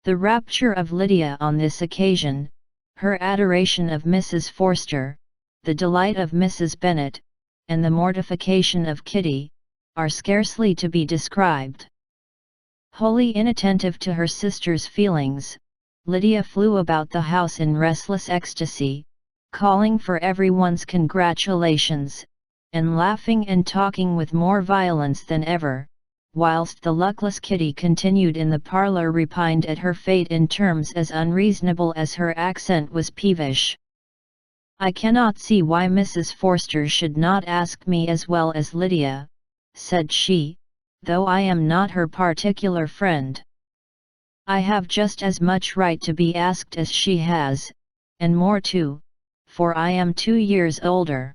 The rapture of Lydia on this occasion, her adoration of Mrs. Forster, the delight of Mrs. Bennet, and the mortification of Kitty, are scarcely to be described. Wholly inattentive to her sister's feelings, Lydia flew about the house in restless ecstasy, calling for everyone's congratulations, and laughing and talking with more violence than ever, whilst the luckless Kitty continued in the parlour repined at her fate in terms as unreasonable as her accent was peevish. "I cannot see why Mrs. Forster should not ask me as well as Lydia," said she, "though I am not her particular friend. I have just as much right to be asked as she has, and more too, for I am 2 years older."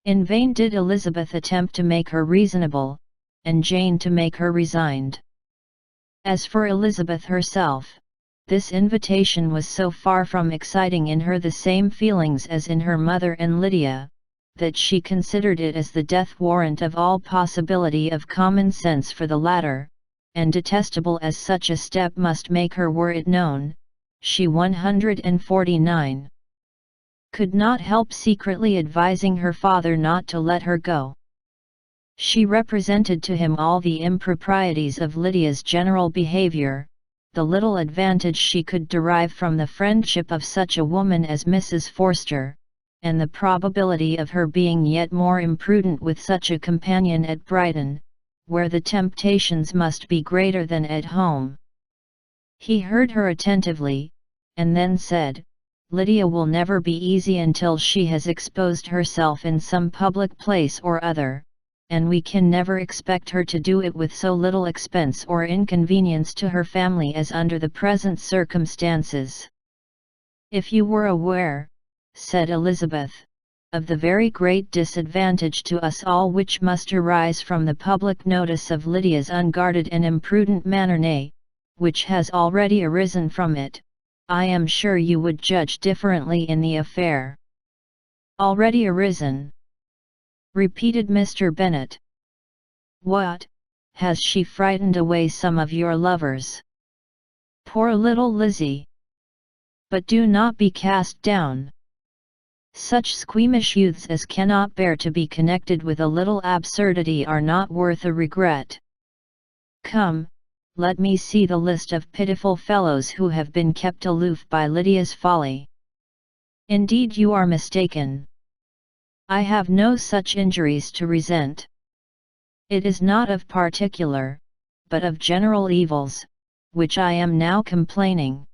In vain did Elizabeth attempt to make her reasonable, and Jane to make her resigned. As for Elizabeth herself, this invitation was so far from exciting in her the same feelings as in her mother and Lydia, that she considered it as the death warrant of all possibility of common sense for the latter, and detestable as such a step must make her were it known, she 149. Could not help secretly advising her father not to let her go. She represented to him all the improprieties of Lydia's general behaviour, the little advantage she could derive from the friendship of such a woman as Mrs. Forster, and the probability of her being yet more imprudent with such a companion at Brighton, where the temptations must be greater than at home. He heard her attentively, and then said, "Lydia will never be easy until she has exposed herself in some public place or other, and we can never expect her to do it with so little expense or inconvenience to her family as under the present circumstances. If you were aware," said Elizabeth, "of the very great disadvantage to us all which must arise from the public notice of Lydia's unguarded and imprudent manner, nay, which has already arisen from it, I am sure you would judge differently in the affair." "Already arisen?" repeated Mr. Bennet. "What, has she frightened away some of your lovers?" "Poor little Lizzie! But do not be cast down. Such squeamish youths as cannot bear to be connected with a little absurdity are not worth a regret. Come, let me see the list of pitiful fellows who have been kept aloof by Lydia's folly." "Indeed you are mistaken. I have no such injuries to resent. It is not of particular, but of general evils, which I am now complaining.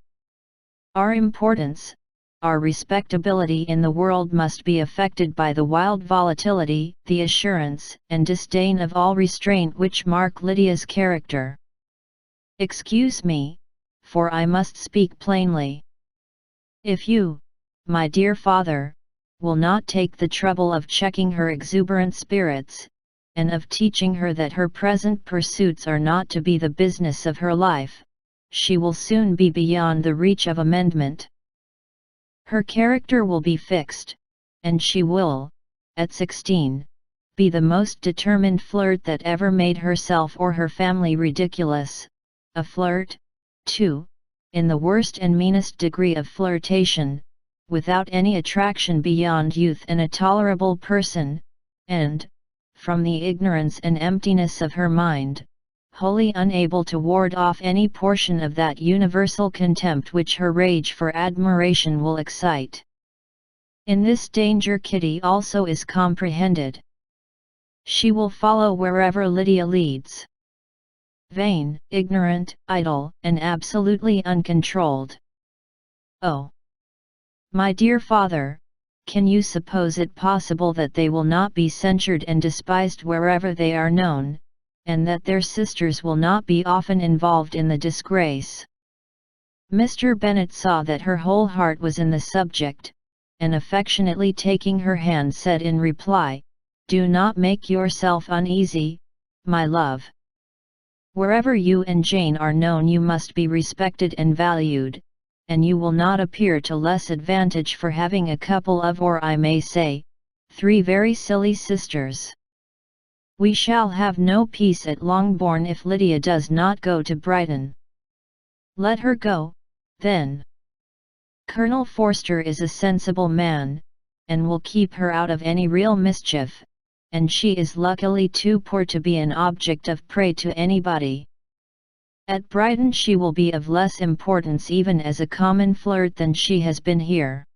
Our importance, our respectability in the world must be affected by the wild volatility, the assurance and disdain of all restraint which mark Lydia's character. Excuse me, for I must speak plainly. If you, my dear father, will not take the trouble of checking her exuberant spirits, and of teaching her that her present pursuits are not to be the business of her life, she will soon be beyond the reach of amendment. Her character will be fixed, and she will, at 16, be the most determined flirt that ever made herself or her family ridiculous, a flirt, too, in the worst and meanest degree of flirtation, without any attraction beyond youth and a tolerable person, and, from the ignorance and emptiness of her mind, wholly unable to ward off any portion of that universal contempt which her rage for admiration will excite. In this danger Kitty also is comprehended. She will follow wherever Lydia leads. Vain, ignorant, idle, and absolutely uncontrolled. Oh! My dear father, can you suppose it possible that they will not be censured and despised wherever they are known, and that their sisters will not be often involved in the disgrace? Mr. Bennet saw that her whole heart was in the subject, and affectionately taking her hand said in reply, Do not make yourself uneasy, my love. Wherever you and Jane are known you must be respected and valued, and you will not appear to less advantage for having a couple of, or I may say, 3 very silly sisters. We shall have no peace at Longbourn if Lydia does not go to Brighton. Let her go, then. Colonel Forster is a sensible man, and will keep her out of any real mischief, and she is luckily too poor to be an object of prey to anybody. At Brighton she will be of less importance even as a common flirt than she has been here.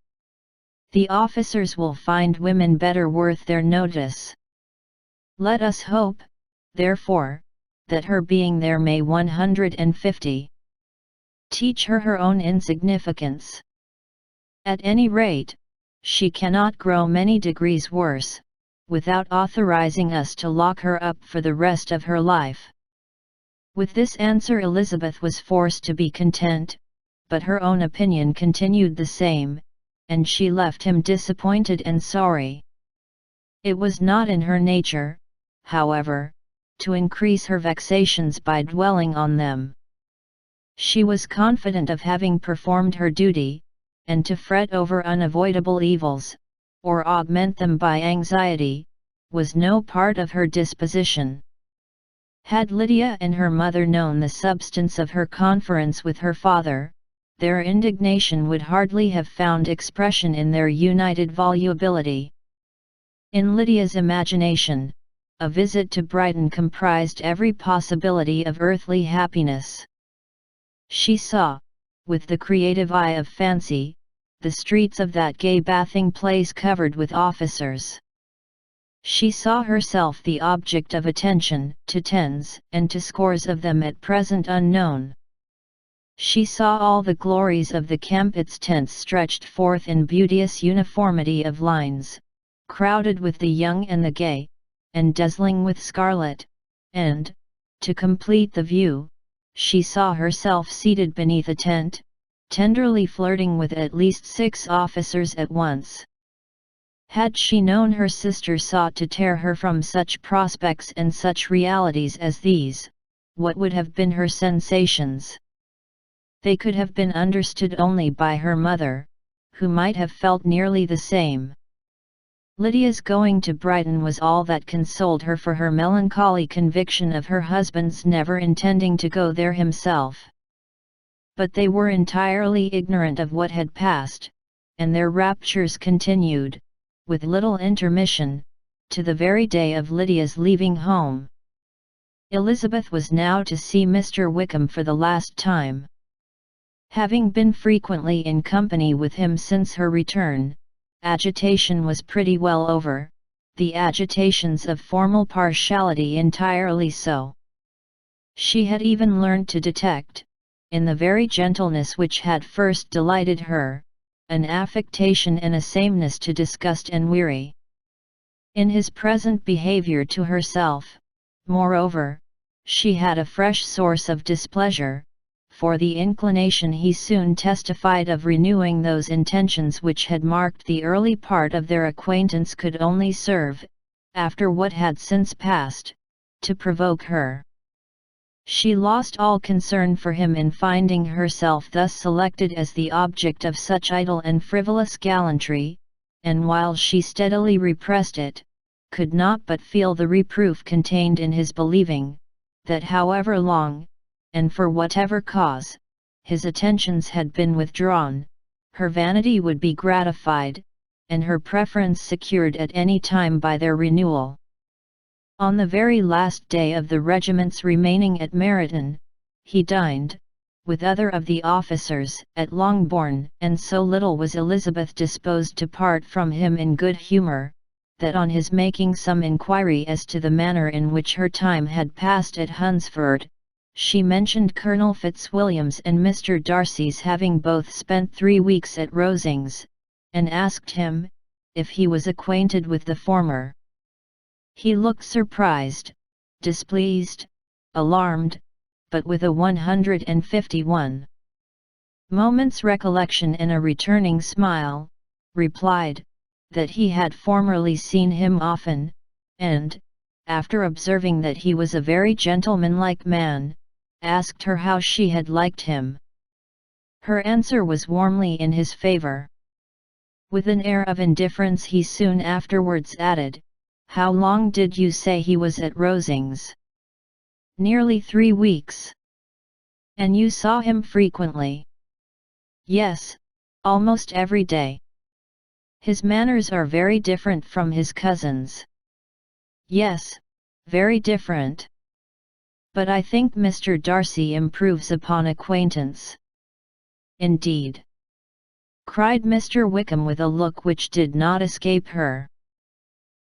The officers will find women better worth their notice. Let us hope, therefore, that her being there may 150 teach her her own insignificance. At any rate, she cannot grow many degrees worse, without authorizing us to lock her up for the rest of her life. With this answer Elizabeth was forced to be content, but her own opinion continued the same, and she left him disappointed and sorry. It was not in her nature, however, to increase her vexations by dwelling on them. She was confident of having performed her duty, and to fret over unavoidable evils, or augment them by anxiety, was no part of her disposition. Had Lydia and her mother known the substance of her conference with her father, their indignation would hardly have found expression in their united volubility. In Lydia's imagination, a visit to Brighton comprised every possibility of earthly happiness. She saw, with the creative eye of fancy, the streets of that gay bathing place covered with officers. She saw herself the object of attention to tens and to scores of them at present unknown. She saw all the glories of the Campbells' tents stretched forth in beauteous uniformity of lines, crowded with the young and the gay, and dazzling with scarlet, and, to complete the view, she saw herself seated beneath a tent, tenderly flirting with at least 6 officers at once. Had she known her sister sought to tear her from such prospects and such realities as these, what would have been her sensations? They could have been understood only by her mother, who might have felt nearly the same. Lydia's going to Brighton was all that consoled her for her melancholy conviction of her husband's never intending to go there himself. But they were entirely ignorant of what had passed, and their raptures continued, with little intermission, to the very day of Lydia's leaving home. Elizabeth was now to see Mr. Wickham for the last time. Having been frequently in company with him since her return, agitation was pretty well over, the agitations of formal partiality entirely so. She had even learned to detect, in the very gentleness which had first delighted her, an affectation and a sameness to disgust and weary. In his present behavior to herself, moreover, she had a fresh source of displeasure, for the inclination he soon testified of renewing those intentions which had marked the early part of their acquaintance could only serve, after what had since passed, to provoke her. She lost all concern for him in finding herself thus selected as the object of such idle and frivolous gallantry, and while she steadily repressed it, could not but feel the reproof contained in his believing, that however long, and for whatever cause, his attentions had been withdrawn, her vanity would be gratified, and her preference secured at any time by their renewal. On the very last day of the regiment's remaining at Meryton, he dined, with other of the officers, at Longbourn, and so little was Elizabeth disposed to part from him in good humour, that on his making some inquiry as to the manner in which her time had passed at Hunsford, she mentioned Colonel Fitzwilliam's and Mr. Darcy's having both spent 3 weeks at Rosings, and asked him, if he was acquainted with the former. He looked surprised, displeased, alarmed, but with a 151 moments recollection and a returning smile, replied, that he had formerly seen him often, and, after observing that he was a very gentlemanlike man, asked her how she had liked him. Her answer was warmly in his favor. With an air of indifference he soon afterwards added, "How long did you say he was at Rosings?" "Nearly 3 weeks. And you saw him frequently?" "Yes, almost every day." "His manners are very different from his cousin's." "Yes, very different. But I think Mr. Darcy improves upon acquaintance." "Indeed?" cried Mr. Wickham with a look which did not escape her.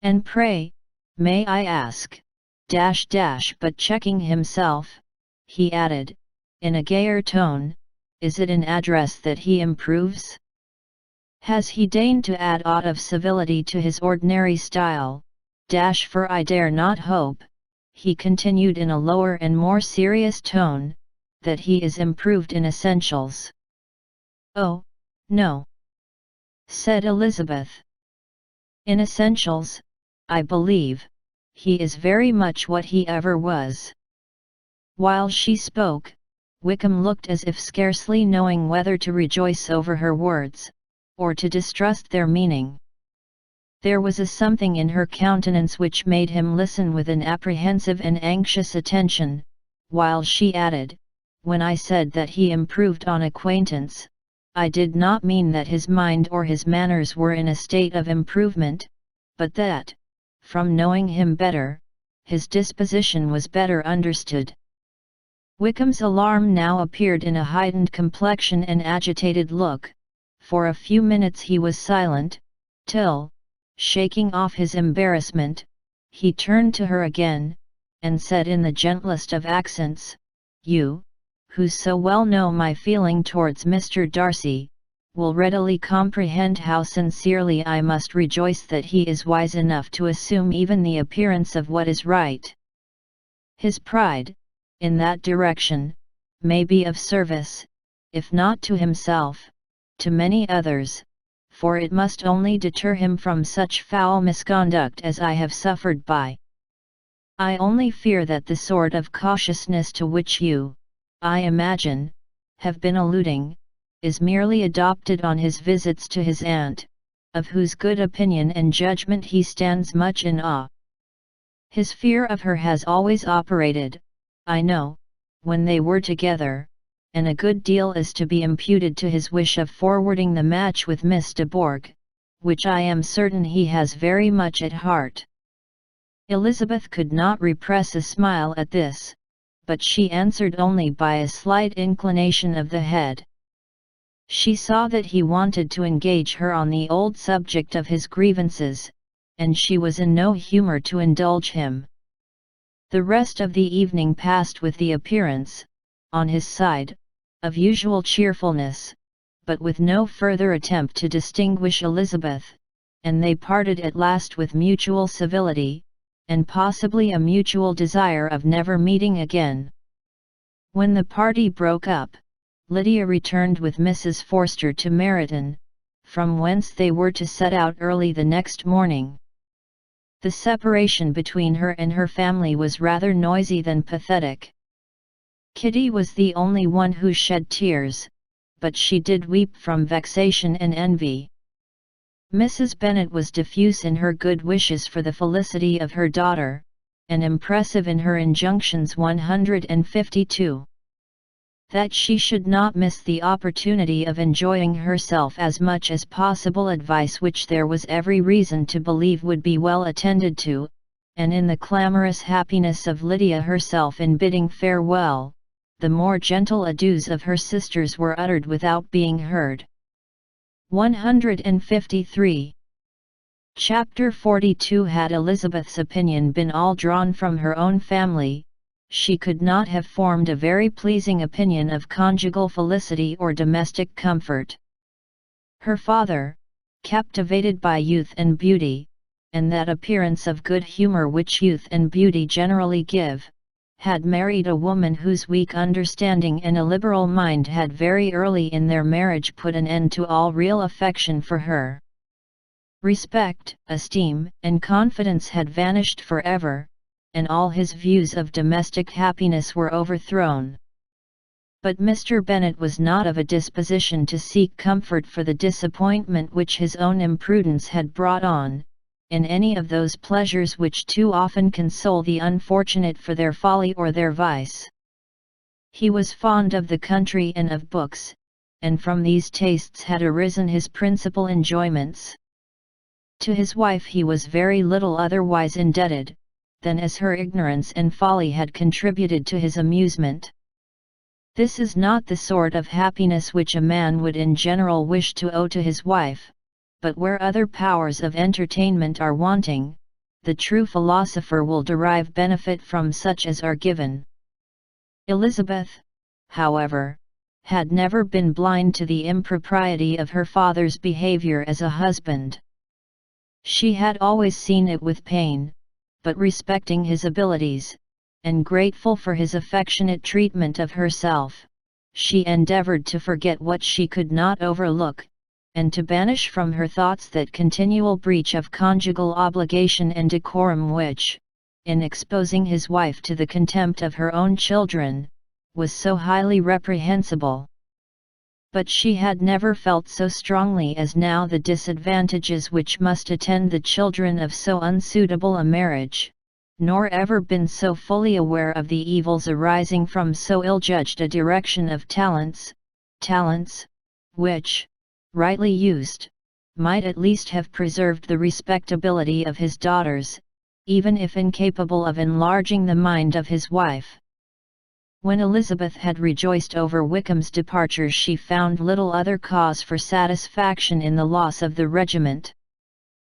"And pray, may I ask, but checking himself, he added, in a gayer tone, is it an address that he improves? Has he deigned to add aught of civility to his ordinary style, for I dare not hope," he continued in a lower and more serious tone, "that he is improved in essentials." "Oh, no," said Elizabeth. "In essentials, I believe, he is very much what he ever was." While she spoke, Wickham looked as if scarcely knowing whether to rejoice over her words, or to distrust their meaning. There was a something in her countenance which made him listen with an apprehensive and anxious attention, while she added, "When I said that he improved on acquaintance, I did not mean that his mind or his manners were in a state of improvement, but that, from knowing him better, his disposition was better understood." Wickham's alarm now appeared in a heightened complexion and agitated look. For a few minutes he was silent, till, shaking off his embarrassment, he turned to her again, and said in the gentlest of accents, "You, who so well know my feeling towards Mr. Darcy, will readily comprehend how sincerely I must rejoice that he is wise enough to assume even the appearance of what is right. His pride, in that direction, may be of service, if not to himself, to many others, for it must only deter him from such foul misconduct as I have suffered by. I only fear that the sort of cautiousness to which you, I imagine, have been alluding, is merely adopted on his visits to his aunt, of whose good opinion and judgment he stands much in awe. His fear of her has always operated, I know, when they were together, and a good deal is to be imputed to his wish of forwarding the match with Miss de Bourgh, which I am certain he has very much at heart." Elizabeth could not repress a smile at this, but she answered only by a slight inclination of the head. She saw that he wanted to engage her on the old subject of his grievances, and she was in no humour to indulge him. The rest of the evening passed with the appearance, on his side, of usual cheerfulness, but with no further attempt to distinguish Elizabeth, and they parted at last with mutual civility, and possibly a mutual desire of never meeting again. When the party broke up, Lydia returned with Mrs. Forster to Meryton, from whence they were to set out early the next morning. The separation between her and her family was rather noisy than pathetic. Kitty was the only one who shed tears, but she did weep from vexation and envy. Mrs. Bennet was diffuse in her good wishes for the felicity of her daughter, and impressive in her injunctions 152. That she should not miss the opportunity of enjoying herself as much as possible, advice which there was every reason to believe would be well attended to, and in the clamorous happiness of Lydia herself in bidding farewell, the more gentle adieus of her sisters were uttered without being heard. 153. Chapter 42. Had Elizabeth's opinion been all drawn from her own family, she could not have formed a very pleasing opinion of conjugal felicity or domestic comfort. Her father, captivated by youth and beauty, and that appearance of good humour which youth and beauty generally give, had married a woman whose weak understanding and illiberal mind had very early in their marriage put an end to all real affection for her. Respect, esteem, and confidence had vanished forever, and all his views of domestic happiness were overthrown. But Mr. Bennet was not of a disposition to seek comfort for the disappointment which his own imprudence had brought on, in any of those pleasures which too often console the unfortunate for their folly or their vice. He was fond of the country and of books, and from these tastes had arisen his principal enjoyments. To his wife he was very little otherwise indebted, than as her ignorance and folly had contributed to his amusement. This is not the sort of happiness which a man would in general wish to owe to his wife, but where other powers of entertainment are wanting, the true philosopher will derive benefit from such as are given. Elizabeth, however, had never been blind to the impropriety of her father's behavior as a husband. She had always seen it with pain, but respecting his abilities, and grateful for his affectionate treatment of herself, she endeavored to forget what she could not overlook, and to banish from her thoughts that continual breach of conjugal obligation and decorum which, in exposing his wife to the contempt of her own children, was so highly reprehensible. But she had never felt so strongly as now the disadvantages which must attend the children of so unsuitable a marriage, nor ever been so fully aware of the evils arising from so ill-judged a direction of talents, which, rightly used, might at least have preserved the respectability of his daughters, even if incapable of enlarging the mind of his wife. When Elizabeth had rejoiced over Wickham's departure she found little other cause for satisfaction in the loss of the regiment.